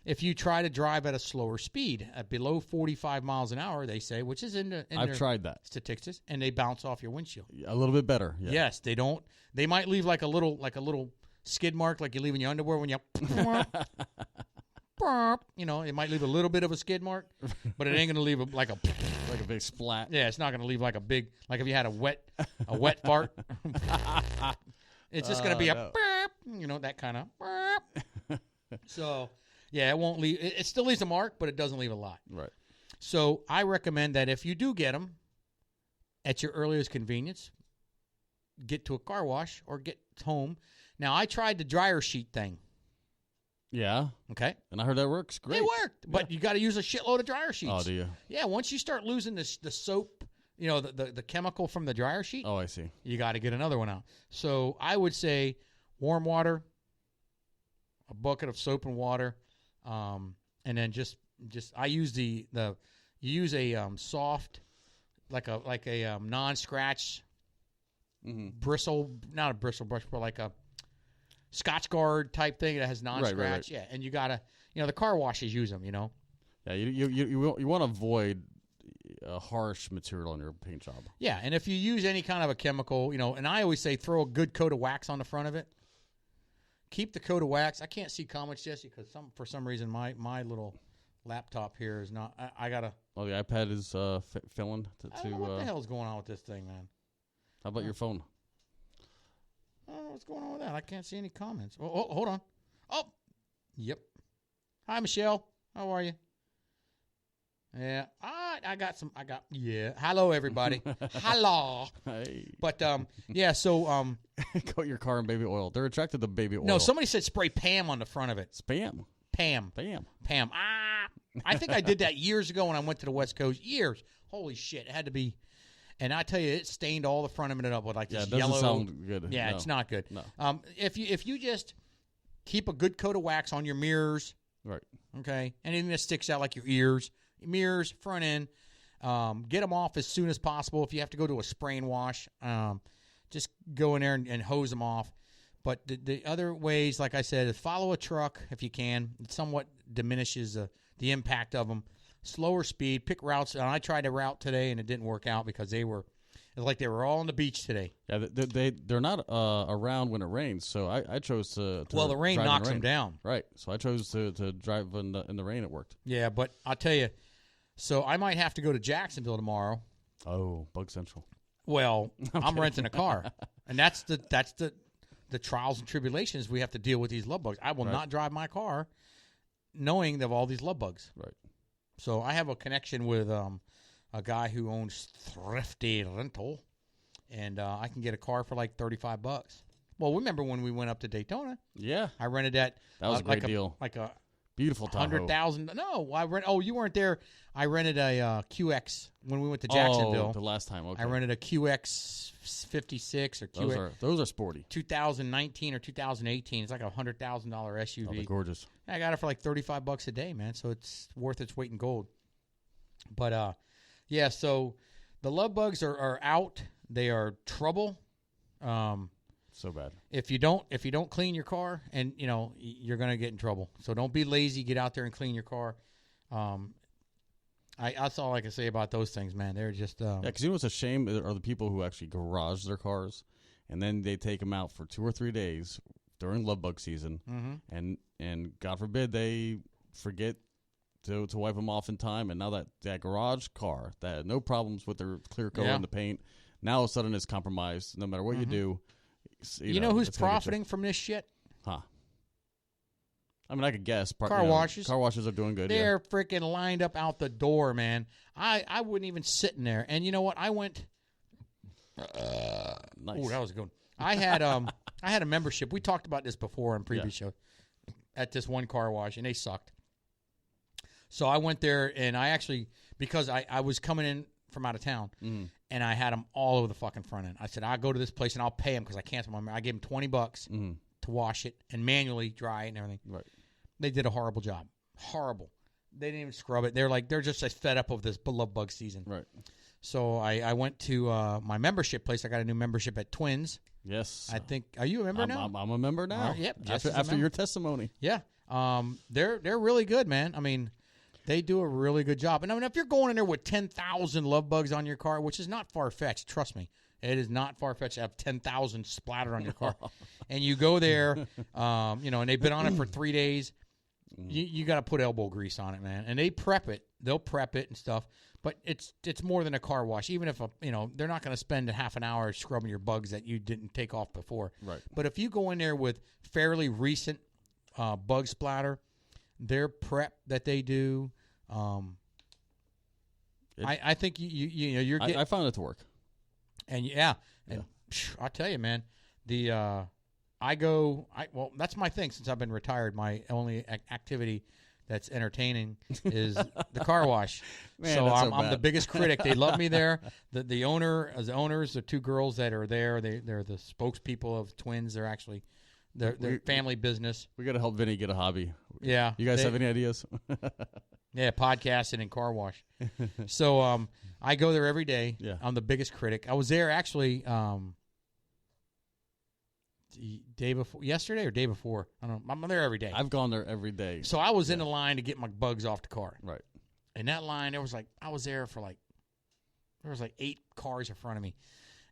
if you try to drive at a slower speed, at below 45 miles an hour, they say, which is in their tried that statistics, and they bounce off your windshield. A little bit better. Yeah. Yes, they don't. They might leave like a little skid mark, like you leave in your underwear when you. It might leave a little bit of a skid mark, but it ain't gonna leave like a big splat. Yeah, it's not gonna leave like a big if you had a wet fart. It's just gonna be that kind of. So, yeah, it won't leave. It still leaves a mark, but it doesn't leave a lot. Right. So I recommend that if you do get them, at your earliest convenience, get to a car wash or get home. Now, I tried the dryer sheet thing. Yeah. Okay. And I heard that works great. It worked, but you got to use a shitload of dryer sheets. Oh, do you? Yeah, once you start losing the soap, the chemical from the dryer sheet. Oh, I see. You got to get another one out. So I would say warm water, a bucket of soap and water, and then just I use you use a soft like a non-scratch bristle, not a bristle brush, but like a Scotch Guard type thing that has non-scratch. Right. Yeah, and you gotta the car washes use them. Yeah, you want to avoid a harsh material on your paint job. Yeah, and if you use any kind of a chemical, and I always say throw a good coat of wax on the front of it. Keep the coat of wax. I can't see comments, Jesse, because for some reason my little laptop here is not. I gotta. Oh, the iPad is filling. I don't know what the hell's going on with this thing, man. How about your phone? I don't know what's going on with that. I can't see any comments. Oh, hold on. Oh, yep. Hi, Michelle. How are you? Yeah, yeah. Hello, everybody. Hello. Hey. But, yeah, so. Coat your car in baby oil. They're attracted to baby oil. No, somebody said spray Pam on the front of it. Spam. Pam. I think I did that years ago when I went to the West Coast. Years. Holy shit. It had to be. And I tell you, it stained all the front of it up with like this yellow. Yeah, it doesn't sound good. Yeah, no. It's not good. No. If you just keep a good coat of wax on your mirrors. Right. Okay. Anything that sticks out like your ears, mirrors, front end, get them off as soon as possible. If you have to go to a spray and wash, just go in there and hose them off. But the other ways, like I said, is follow a truck if you can. It somewhat diminishes the impact of them. Slower speed, pick routes. And I tried a route today, and it didn't work out because it was like they were all on the beach today. Yeah, they're not around when it rains, so I chose to well, the rain knocks them down. Right, so I chose to drive in the rain. It worked. Yeah, but I'll tell you, so I might have to go to Jacksonville tomorrow. Oh, Bug Central. Well, I'm renting a car, and that's the trials and tribulations we have to deal with these love bugs. I will not drive my car knowing of all these love bugs. Right. So I have a connection with a guy who owns Thrifty Rental, and I can get a car for like $35. Well, remember when we went up to Daytona? Yeah, I rented that. That was a great deal. Like a beautiful Tahoe. $100,000. No, Oh, you weren't there. I rented a QX when we went to Jacksonville. Oh, the last time. Okay. I rented a QX 56 or QX. Those are sporty. 2019 or 2018. It's like a $100,000 SUV. Oh, they're gorgeous. I got it for like $35 a day, man. So it's worth its weight in gold. But yeah. So the love bugs are out. They are trouble. So bad. If you don't clean your car, and you're gonna get in trouble. So don't be lazy. Get out there and clean your car. That's all I can say about those things, man. They're just because what's a shame are the people who actually garage their cars, and then they take them out for 2 or 3 days during love bug season, and God forbid they forget to wipe them off in time, and now that garage car that had no problems with their clear coat and the paint, now all of a sudden it's compromised. No matter what you do, you know who's profiting from this shit? Huh. I mean, I could guess. Car washes. Car washes are doing good. They're freaking lined up out the door, man. I wouldn't even sit in there. And you know what? I went. Nice. Oh, that was a good one. I had a membership. We talked about this before on previous show at this one car wash, and they sucked. So I went there, and I actually, because I was coming in from out of town, and I had them all over the fucking front end. I said, I'll go to this place, and I'll pay them because I canceled my membership. I gave them $20 to wash it and manually dry it and everything. Right. They did a horrible job. Horrible. They didn't even scrub it. They're just as fed up of this love bug season. Right. So I went to my membership place. I got a new membership at Twins. Yes. I think. Are you a member now? I'm a member now. Yep. After your testimony. Yeah. They're really good, man. I mean, they do a really good job. And I mean, if you're going in there with 10,000 love bugs on your car, which is not far fetched, trust me, it is not far fetched to have 10,000 splattered on your car. And you go there, and they've been on it for 3 days. You got to put elbow grease on it, man. And they prep it. They'll prep it and stuff. But it's more than a car wash. Even if they're not going to spend a half an hour scrubbing your bugs that you didn't take off before. Right. But if you go in there with fairly recent bug splatter, their prep that they do, I think you're getting. I found it to work. And I tell you, man, that's my thing since I've been retired. My only activity that's entertaining is the car wash. Man, so that's I'm the biggest critic. They love me there. The owners, the two girls that are there, they're the spokespeople of Twins. They're actually they're family business. We got to help Vinnie get a hobby. Yeah. You guys have any ideas? Yeah, podcasting and car wash. So I go there every day. Yeah. I'm the biggest critic. I was there actually yesterday or day before. I don't know. I'm there every day. I've gone there every day. So I was in the line to get my bugs off the car. Right. And that line, I was there for like There was like 8 cars in front of me.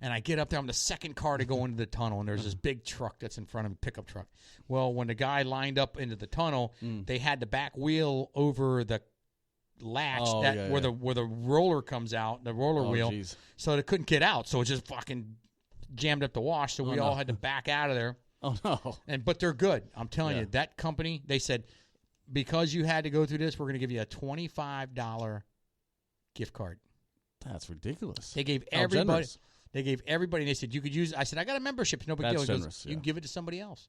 And I get up there. I'm the second car to go into the tunnel, and there's this big truck that's in front of me, pickup truck. Well, when the guy lined up into the tunnel, they had the back wheel over the latch where the roller comes out, the roller wheel, so they couldn't get out. So it just fucking jammed up the wash. So we all had to back out of there. Oh no! But they're good. I'm telling you, that company. They said because you had to go through this, we're going to give you a $25 gift card. That's ridiculous. They gave everybody. They gave everybody, and they said, you could use it. I said, I got a membership. No big deal. He goes, you can give it to somebody else.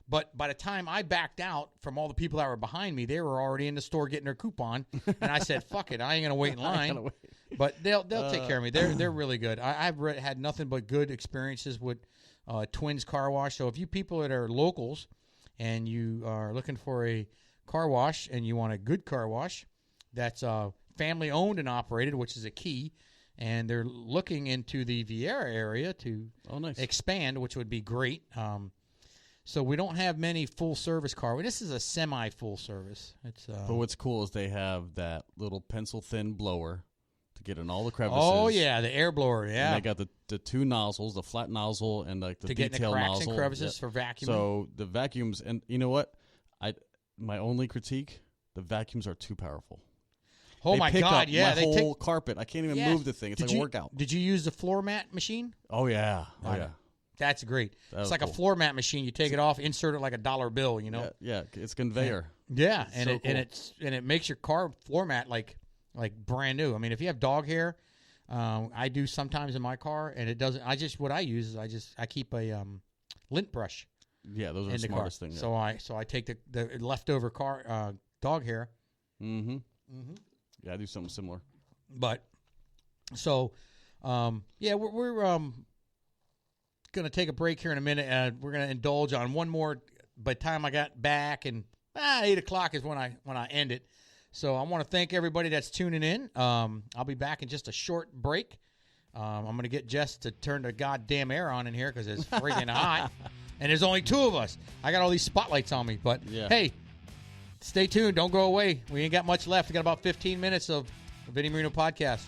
But by the time I backed out from all the people that were behind me, they were already in the store getting their coupon. And I said, fuck it. I ain't going to wait in line. But they'll take care of me. They're really good. I've had nothing but good experiences with Twins Car Wash. So if you people that are locals and you are looking for a car wash and you want a good car wash that's family owned and operated, which is a key, and they're looking into the Vieira area to expand, which would be great. So we don't have many full-service car. This is a semi-full service. But what's cool is they have that little pencil-thin blower to get in all the crevices. Oh, yeah, the air blower, yeah. And they got the 2 nozzles, the flat nozzle and like the detail nozzle. To get in the cracks and crevices for vacuuming. So the vacuums, and you know what? My only critique, the vacuums are too powerful. Oh, my God, yeah. They whole carpet. I can't even move the thing. It's like a workout. Did you use the floor mat machine? Oh, yeah. Oh, yeah. That's great. It's like a floor mat machine. You take it off, insert it like a $1 bill, you know? Yeah, it's conveyor. Yeah, and it makes your car floor mat like brand new. I mean, if you have dog hair, I do sometimes in my car, and it doesn't. What I use is I keep a lint brush. Yeah, those are the smartest things. So I take the leftover car dog hair. Mm-hmm. Mm-hmm. Yeah, I do something similar. But so, we're going to take a break here in a minute. We're going to indulge on one more. By the time I got back, and 8 o'clock is when I end it. So I want to thank everybody that's tuning in. I'll be back in just a short break. I'm going to get Jess to turn the goddamn air on in here because it's freaking hot. And there's only 2 of us. I got all these spotlights on me. But, hey, stay tuned. Don't go away. We ain't got much left. We got about 15 minutes of the Vinnie Marino podcast.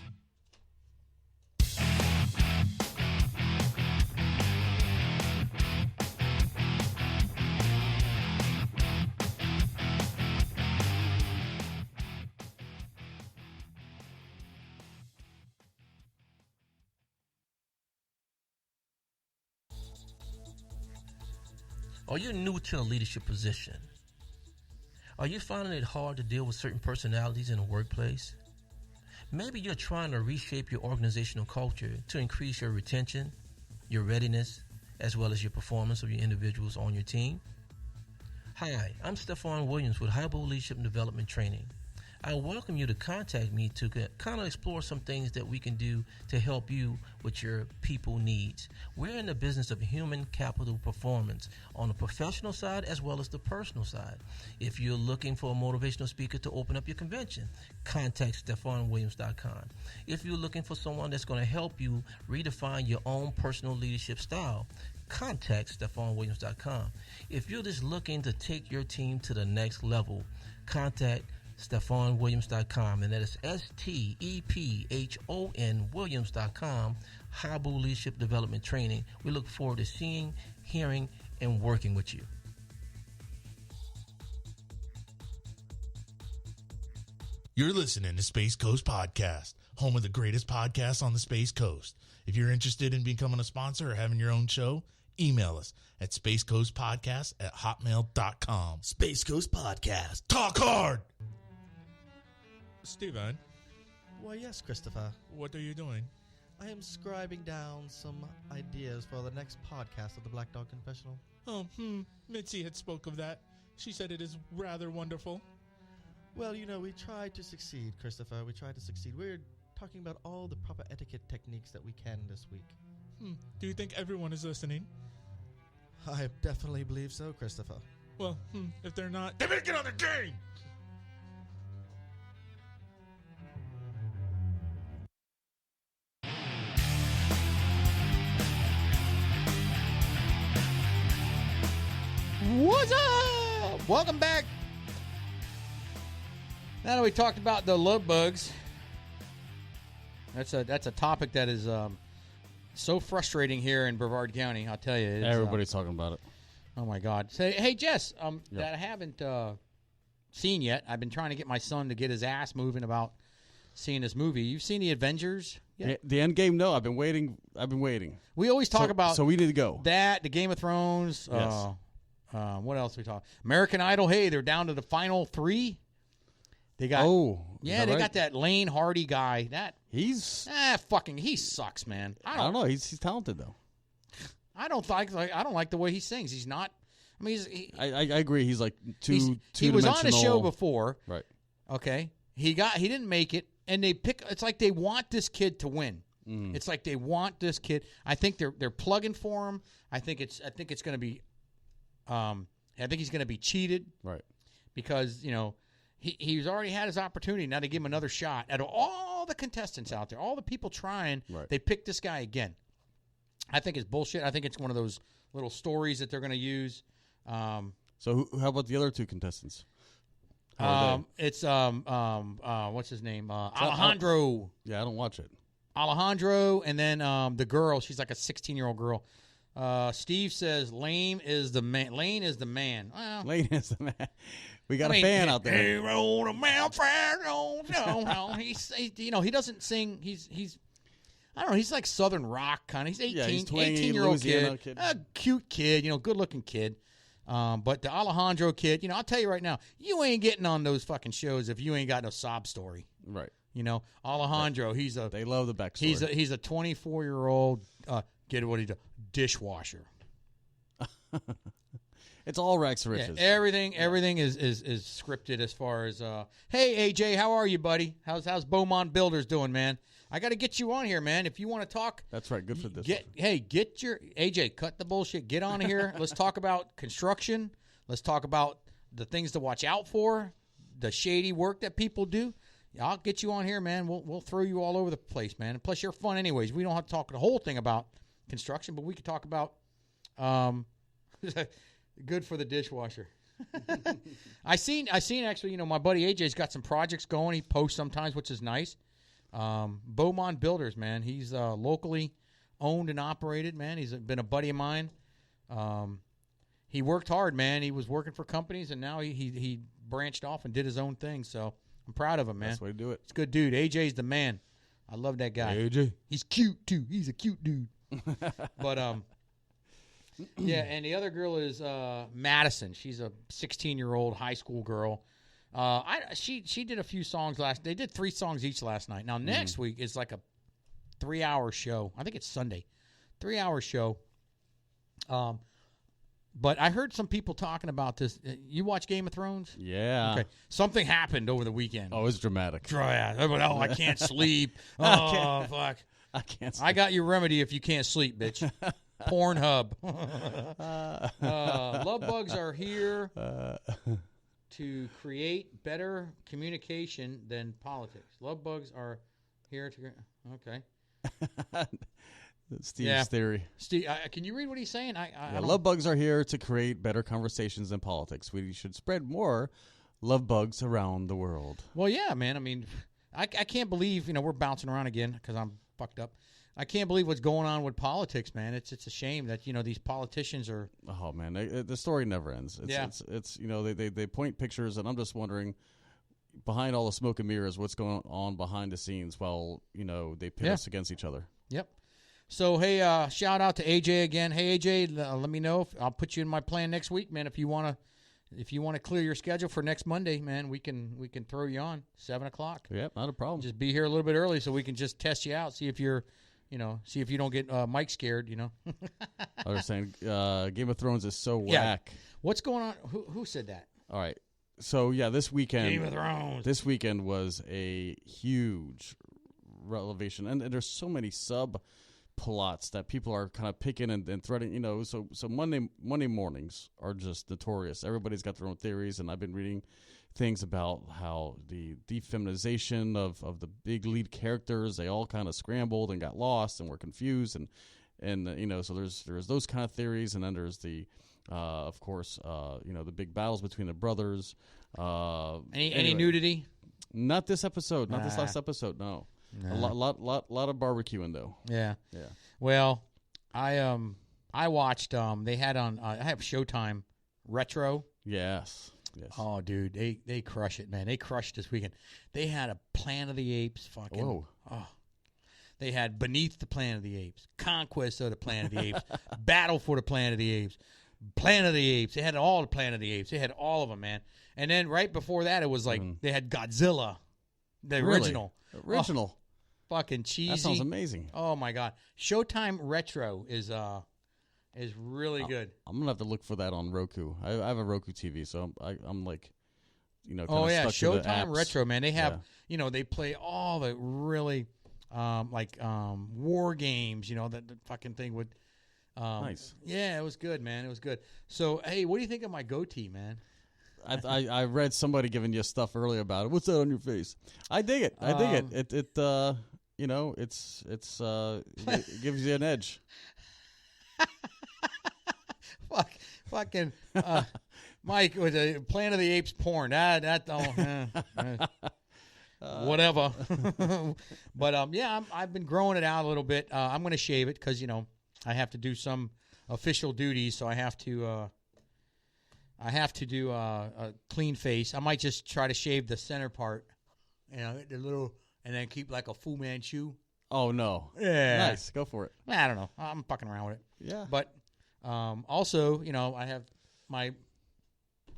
Are you new to a leadership position? Are you finding it hard to deal with certain personalities in the workplace? Maybe you're trying to reshape your organizational culture to increase your retention, your readiness, as well as your performance of your individuals on your team. Hi, I'm Stephon Williams with Highbowl Leadership and Development Training. I welcome you to contact me to kind of explore some things that we can do to help you with your people needs. We're in the business of human capital performance on the professional side as well as the personal side. If you're looking for a motivational speaker to open up your convention, contact StephonWilliams.com. If you're looking for someone that's going to help you redefine your own personal leadership style, contact StephonWilliams.com. If you're just looking to take your team to the next level, contact StephonWilliams.com, and that is STEPHON Williams.com, Highbowl Leadership Development Training. We look forward to seeing, hearing, and working with you. You're listening to Space Coast Podcast, home of the greatest podcasts on the Space Coast. If you're interested in becoming a sponsor or having your own show, email us at spacecoastpodcast@hotmail.com. Space Coast Podcast. Talk hard! Steven. Why, yes, Christopher. What are you doing? I am scribing down some ideas for the next podcast of the Black Dog Confessional. Oh, Mitzi had spoke of that. She said it is rather wonderful. Well, you know, we try to succeed, Christopher. We try to succeed. We're talking about all the proper etiquette techniques that we can this week. Do you think everyone is listening? I definitely believe so, Christopher. Well, if they're not, they better get on the game! What's up? Welcome back. Now that we talked about the love bugs, That's a topic that is so frustrating here in Brevard County. I'll tell you, everybody's talking about it. Oh my God! Say, hey Jess, that I haven't seen yet. I've been trying to get my son to get his ass moving about seeing this movie. You've seen the Avengers yet? The end game? No, I've been waiting. We always talk about so we need to go. That, the Game of Thrones. Yes. What else we talk? American Idol. Hey, they're down to the final 3. They got they got that Lane Hardy guy. That he sucks, man. I don't know. He's talented though. I don't like the way he sings. He's not. I mean, I agree. He's like two. He was on the show before, right? Okay, he didn't make it, and it's like they want this kid to win. It's like they want this kid. I think they're plugging for him. I think it's going to be. I think he's going to be cheated, right? Because he's already had his opportunity. Now they give him another shot. Out of all the contestants out there, all the people trying, they pick this guy again. I think it's bullshit. I think it's one of those little stories that they're going to use. So how about the other 2 contestants? It's what's his name? Alejandro. Yeah, I don't watch it. Alejandro, and then the girl. She's like a 16-year-old girl. Steve says Lane is the man. Well, Lane is the man. We got a fan out there. He rolled a man fan. No. He doesn't sing. He's I don't know. He's like Southern rock kind of. He's 18, he's 18-year-old kid. A cute kid, good-looking kid. But the Alejandro kid, I'll tell you right now, you ain't getting on those fucking shows if you ain't got no sob story. Right. Alejandro, they love the backstory. He's a 24-year-old, get what he does, dishwasher. It's all rags to riches. Yeah, everything is scripted as far as, hey, AJ, how are you, buddy? How's Beaumont Builders doing, man? I got to get you on here, man. If you want to talk. That's right. Good for this. Get your AJ, cut the bullshit. Get on here. Let's talk about construction. Let's talk about the things to watch out for, the shady work that people do. I'll get you on here, man. We'll throw you all over the place, man. And plus, you're fun anyways. We don't have to talk the whole thing about construction, but we could talk about good for the dishwasher. I seen actually, my buddy AJ's got some projects going. He posts sometimes, which is nice. Beaumont Builders, man. He's locally owned and operated, man. He's been a buddy of mine. He worked hard, man. He was working for companies, and now he branched off and did his own thing. So I'm proud of him, man. That's the way to do it. It's a good dude. AJ's the man. I love that guy. AJ. He's cute too. He's a cute dude. But yeah. And the other girl is Madison. She's a 16-year-old high school girl. She did a few songs They did 3 songs each last night. Now next week is like a 3-hour show. I think it's Sunday, 3-hour show. But I heard some people talking about this. You watch Game of Thrones? Yeah. Okay. Something happened over the weekend. Oh, it's dramatic. Oh, I can't sleep. Oh, fuck. I can't sleep. I got your remedy if you can't sleep, bitch. Pornhub. Love bugs are here to create better communication than politics. Love bugs are here to... Okay. Steve's theory. Steve, can you read what he's saying? Love bugs are here to create better conversations than politics. We should spread more love bugs around the world. Well, yeah, man. I mean, I can't believe, we're bouncing around again because I'm fucked up. I can't believe what's going on with politics, man. It's a shame that, these politicians are... Oh, man. The story never ends. It's they point pictures, and I'm just wondering, behind all the smoke and mirrors, what's going on behind the scenes while, they pit us against each other. Yep. So, hey, shout out to AJ again. Hey, AJ, let me know. I'll put you in my plan next week, man. If you want to clear your schedule for next Monday, man, we can throw you on 7:00. Yep, not a problem. Just be here a little bit early so we can just test you out, see if you're, see if you don't get Mike scared, I was saying Game of Thrones is so whack. What's going on? Who said that? All right. So, this weekend. Game of Thrones. This weekend was a huge revelation. And there's so many plots that people are kind of picking and threading, so Monday mornings are just notorious. Everybody's got their own theories, and I've been reading things about how the defeminization of the big lead characters, they all kind of scrambled and got lost and were confused, and so there's those kind of theories, and then there's the of course the big battles between the brothers. Any nudity? Not this episode, not this last episode, no. A lot of barbecuing though. Yeah. Yeah. Well, I watched. They had on. I have Showtime Retro. Yes. Oh, dude, they crush it, man. They crushed this weekend. They had a Planet of the Apes. Fucking. Whoa. Oh. They had Beneath the Planet of the Apes, Conquest of the Planet of the Apes, Battle for the Planet of the Apes, Planet of the Apes. They had all the Planet of the Apes. They had all of them, man. And then right before that, it was like they had Godzilla, the original. Original. Oh, fucking cheesy. That sounds amazing. Oh my god, Showtime Retro is really good. I'm gonna have to look for that on Roku. I have a Roku TV, so I'm like, kind oh of yeah, stuck to the Showtime apps. Retro, man. They have they play all the really war games. The fucking thing with. Nice. Yeah, it was good, man. It was good. So hey, what do you think of my goatee, man? I read somebody giving you stuff earlier about it. What's that on your face? I dig it. I dig it. It gives you an edge. Fucking Mike with a Planet of the Apes porn. Whatever. But I've been growing it out a little bit. I'm going to shave it because I have to do some official duties, so I have to do a clean face. I might just try to shave the center part, the little, and then keep like a Fu Manchu. Oh no! Yeah, nice. Go for it. I don't know. I'm fucking around with it. Yeah. But also, I have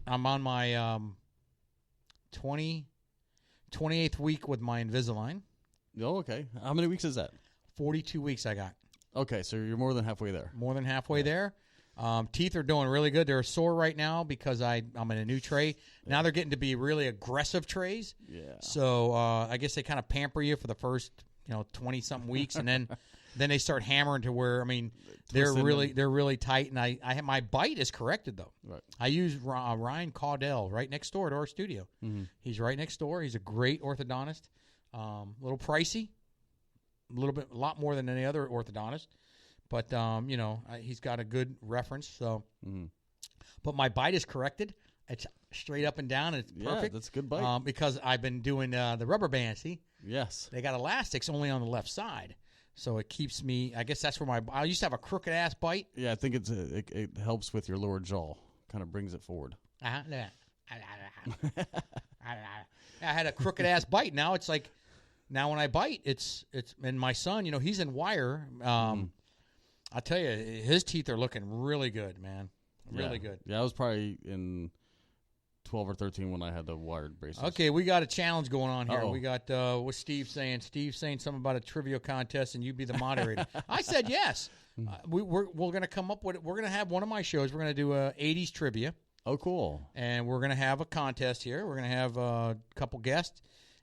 I'm on my 28th week with my Invisalign. Oh, okay. How many weeks is that? 42 weeks I got. Okay, so you're more than halfway there. More than halfway there. Teeth are doing really good. They're sore right now because I'm in a new tray. Now they're getting to be really aggressive trays. Yeah. So I guess they kind of pamper you for the first 20-something weeks, and then they start hammering to where they're really tight. And I have my bite is corrected though. Right. I use Ryan Caudell right next door to our studio. Mm-hmm. He's right next door. He's a great orthodontist. A little pricey. A lot more than any other orthodontist, but he's got a good reference. So, but my bite is corrected. It's straight up and down. And it's perfect. Yeah, that's a good bite. Because I've been doing the rubber band. See, yes, they got elastics only on the left side, so it keeps me. I guess that's where I used to have a crooked ass bite. Yeah, I think it helps with your lower jaw. Kind of brings it forward. I had a crooked ass bite. Now it's like. Now when I bite, it's and my son, he's in wire. I tell you, his teeth are looking really good, man. Really good. Yeah, I was probably in 12 or 13 when I had the wired braces. Okay, we got a challenge going on here. Uh-oh. We got what's Steve saying? Steve's saying something about a trivia contest, and you be the moderator. I said yes. We're going to come up with it. We're going to have one of my shows. We're going to do 80s trivia. Oh, cool. And we're going to have a contest here. We're going to have a couple guests.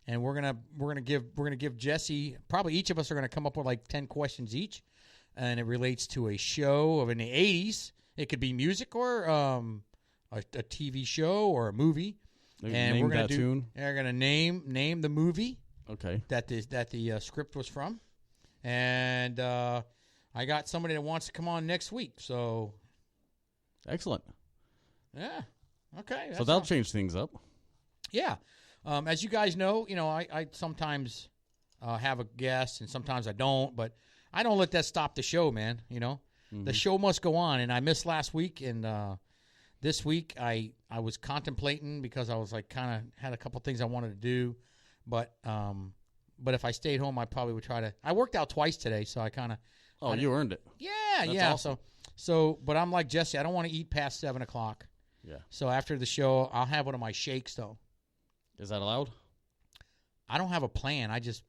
And we're gonna give Jesse, probably each of us are gonna come up with like 10 questions each, and it relates to a show in the 80s. It could be music or a TV show or a movie. And we're gonna name the movie. Okay. That the script was from, and I got somebody that wants to come on next week. So excellent. Yeah. Okay. So that'll change things up. Yeah. As you guys know, I sometimes have a guest and sometimes I don't, but I don't let that stop the show, man. The show must go on. And I missed last week, and this week I was contemplating because I was like kind of had a couple things I wanted to do, but if I stayed home, I probably would try to. I worked out twice today, so I kind of. Oh, you earned it. Yeah, That's yeah. awesome. So, but I'm like Jesse. I don't want to eat past 7:00. Yeah. So after the show, I'll have one of my shakes though. Is that allowed? I don't have a plan. I'll just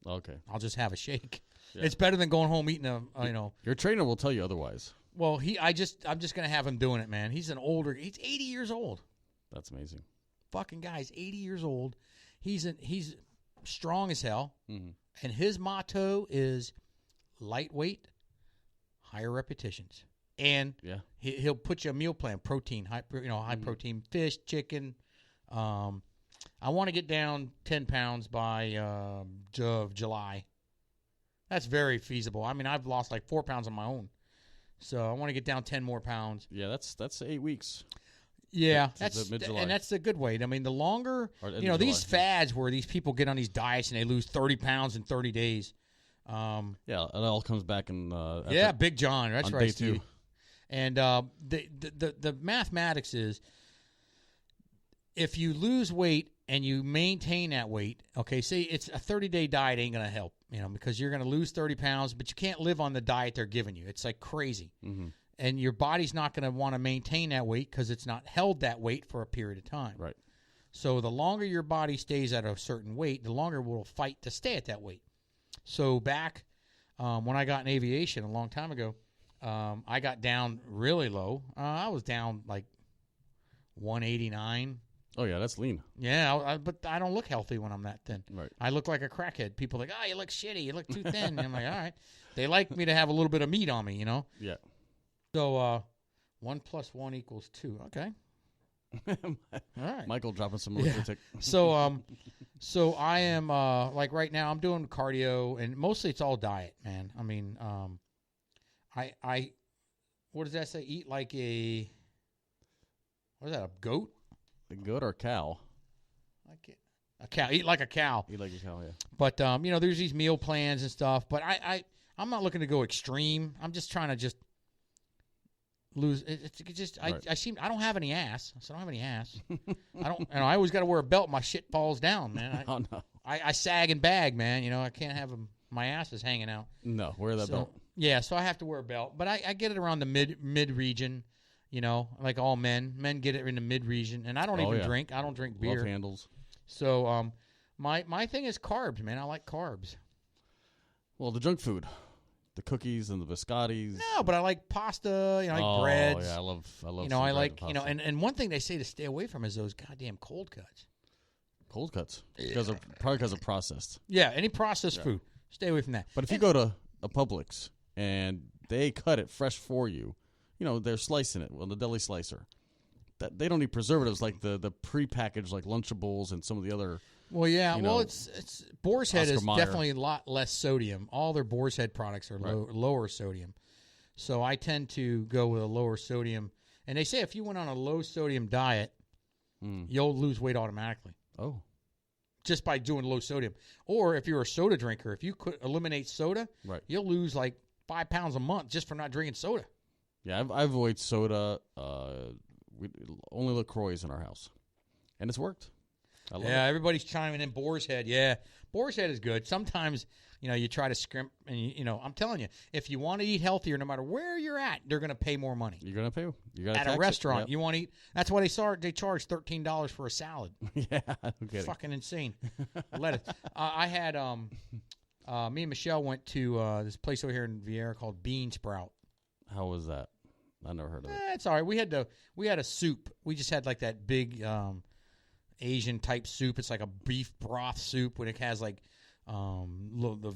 have a shake. Yeah. It's better than going home eating Your trainer will tell you otherwise. Well, I'm just gonna have him doing it, man. He's 80 years old. That's amazing. Fucking guy's 80 years old. He's strong as hell, and his motto is lightweight, higher repetitions. And he'll put you a meal plan, protein, high protein fish, chicken. I want to get down 10 pounds by July. That's very feasible. I mean, I've lost like 4 pounds on my own. So I want to get down 10 more pounds. Yeah, that's 8 weeks. Yeah, that's mid-July. and that's a good way. I mean, the longer, Or these fads where these people get on these diets and they lose 30 pounds in 30 days. It all comes back in. Big John. That's on right, day 2. Stevie. And the mathematics is, if you lose weight and you maintain that weight, okay, say it's a 30-day diet ain't going to help, because you're going to lose 30 pounds, but you can't live on the diet they're giving you. It's like crazy. Mm-hmm. And your body's not going to want to maintain that weight because it's not held that weight for a period of time. Right. So the longer your body stays at a certain weight, the longer it will fight to stay at that weight. So back when I got in aviation a long time ago, I got down really low. I was down like 189. Oh, yeah, that's lean. Yeah, but I don't look healthy when I'm that thin. Right. I look like a crackhead. People are like, oh, you look shitty. You look too thin. And I'm like, all right. They like me to have a little bit of meat on me, Yeah. So 1 + 1 = 2. Okay. All right. Michael dropping some arithmetic. So I am like right now I'm doing cardio, and mostly it's all diet, man. I mean, I what does that say? Eat like a, what is that? A goat? A goat or a cow? Like a cow. Eat like a cow. Eat like a cow, yeah. But there's these meal plans and stuff. But I'm not looking to go extreme. I'm just trying to just lose. It's just Right. I don't have any ass. So I don't have any ass. I don't. And I always got to wear a belt. My shit falls down, man. Oh, no. I sag and bag, man. I can't have my ass is hanging out. No, wear that belt. Yeah, so I have to wear a belt. But I get it around the mid region, like all men. Men get it in the mid region. And I don't even drink. I don't drink beer. Love handles. So my thing is carbs, man. I like carbs. Well, the junk food. The cookies and the biscottis. No, but I like pasta, I like breads. Oh, yeah, I love I like, and one thing they say to stay away from is those goddamn cold cuts. Cold cuts. Probably because of processed. Yeah, any processed food. Stay away from that. But if you go to a Publix and they cut it fresh for you, they're slicing it on the deli slicer. That they don't need preservatives like the prepackaged like Lunchables and some of the other. Well, yeah. It's Boar's Head Oscar is Mayer. definitely a lot less sodium. All their Boar's Head products are lower sodium. So I tend to go with a lower sodium. And they say if you went on a low sodium diet, you'll lose weight automatically. Oh. Just by doing low sodium. Or if you're a soda drinker, if you could eliminate soda, you'll lose like 5 pounds a month just for not drinking soda. Yeah, I avoid soda. We only LaCroix in our house. And it's worked. I love it. Everybody's chiming in Boar's Head. Yeah, Boar's Head is good. Sometimes, you try to scrimp, and I'm telling you, if you want to eat healthier, no matter where you're at, they're going to pay more money. You're going to pay. You got at a restaurant. You want to eat. That's why they charge $13 for a salad. Yeah, no kidding. Fucking insane. Lettuce. I had me and Michelle went to this place over here in Vieira called Bean Sprout. How was that? I never heard of it. It's all right. We had a soup. We just had like that big Asian type soup. It's like a beef broth soup when it has like the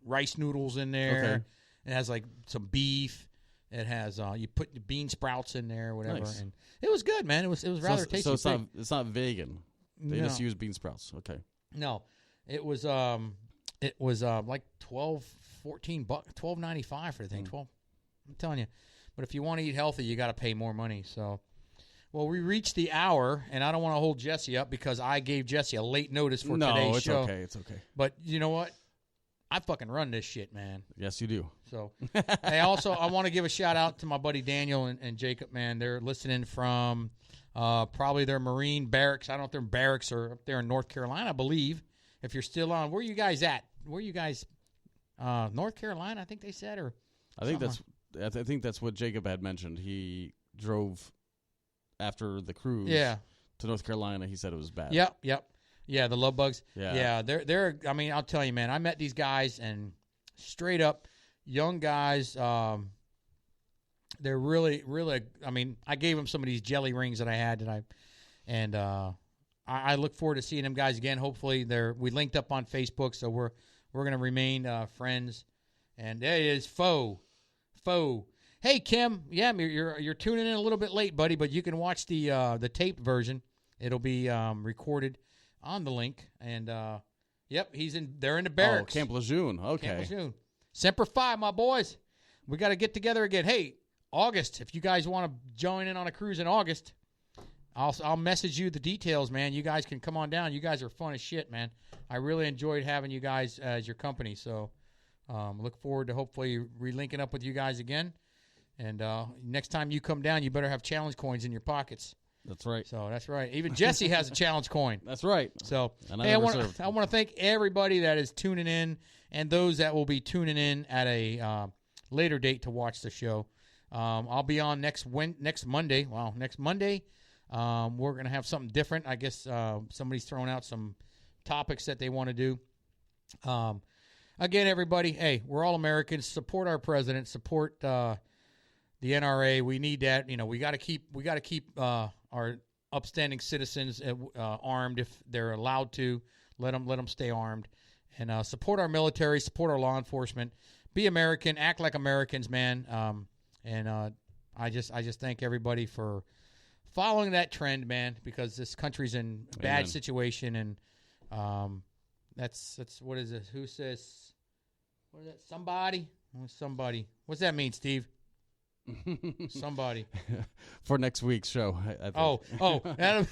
rice noodles in there. Okay. It has like some beef. It has you put the bean sprouts in there, whatever, Nice. and it was good, man. It was rather tasty. So it's not vegan. They just use bean sprouts. Okay. No, it was like $12, $14, $12.95 for the thing. 12. I'm telling you. But if you want to eat healthy, you got to pay more money. So, well, we reached the hour, and I don't want to hold Jesse up because I gave Jesse a late notice for today's show. No, it's okay. But you know what? I fucking run this shit, man. Yes, you do. So, I want to give a shout out to my buddy Daniel and Jacob, man. They're listening from probably their Marine barracks. I don't know if they're in barracks or up there in North Carolina, I believe. If you're still on, where are you guys at? Where are you guys? North Carolina, I think they said, or I think that's what Jacob had mentioned. He drove after the cruise to North Carolina. He said it was bad. Yep. Yeah, the love bugs. Yeah. They're I mean, I'll tell you, man, I met these guys and straight up young guys, they're really, really, I mean, I gave them some of these jelly rings that I had I look forward to seeing them guys again. Hopefully we linked up on Facebook, so we're going to remain friends. And there it is, Foe. Hey, Kim. Yeah, you're tuning in a little bit late, buddy, but you can watch the taped version. It'll be recorded on the link. And yep, they're in the barracks. Oh, Camp Lejeune. Okay. Camp Lejeune. Semper Fi, my boys. We got to get together again. Hey, August, if you guys want to join in on a cruise in August, I'll message you the details, man. You guys can come on down. You guys are fun as shit, man. I really enjoyed having you guys as your company. So look forward to hopefully relinking up with you guys again. And next time you come down, you better have challenge coins in your pockets. That's right. So that's right. Even Jesse has a challenge coin. That's right. So and hey, I want to thank everybody that is tuning in and those that will be tuning in at a later date to watch the show. I'll be on next Monday. Wow, next Monday. We're going to have something different. I guess somebody's throwing out some topics that they want to do. Again, everybody, hey, we're all Americans. Support our president. Support the NRA. We need that. You know, we got to keep our upstanding citizens armed if they're allowed to. Let them stay armed, and support our military. Support our law enforcement. Be American. Act like Americans, man. And I just thank everybody for following that trend, man, because this country's in a bad situation, and that's what is it? Who says? What is that? Somebody. What's that mean, Steve? Somebody. For next week's show. I think.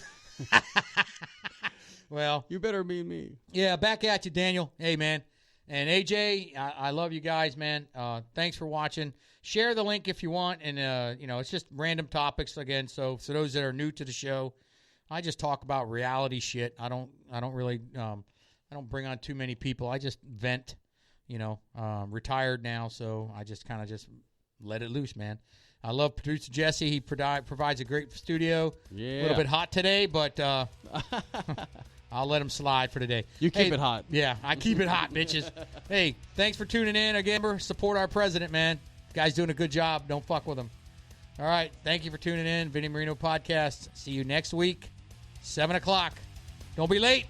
Well, you better mean me. Yeah, back at you, Daniel. Hey, man. And AJ, I love you guys, man. Thanks for watching. Share the link if you want, and it's just random topics again. So for those that are new to the show, I just talk about reality shit. I don't really I don't bring on too many people. I just vent. Retired now, so I just kind of just let it loose, man. I love producer Jesse. He provides a great studio. Yeah. A little bit hot today, but I'll let him slide for today. You keep it hot. Yeah, I keep it hot, bitches. Hey, thanks for tuning in. Again, support our president, man. Guy's doing a good job. Don't fuck with him. All right, thank you for tuning in. Vinnie Marino Podcast. See you next week, 7 o'clock. Don't be late.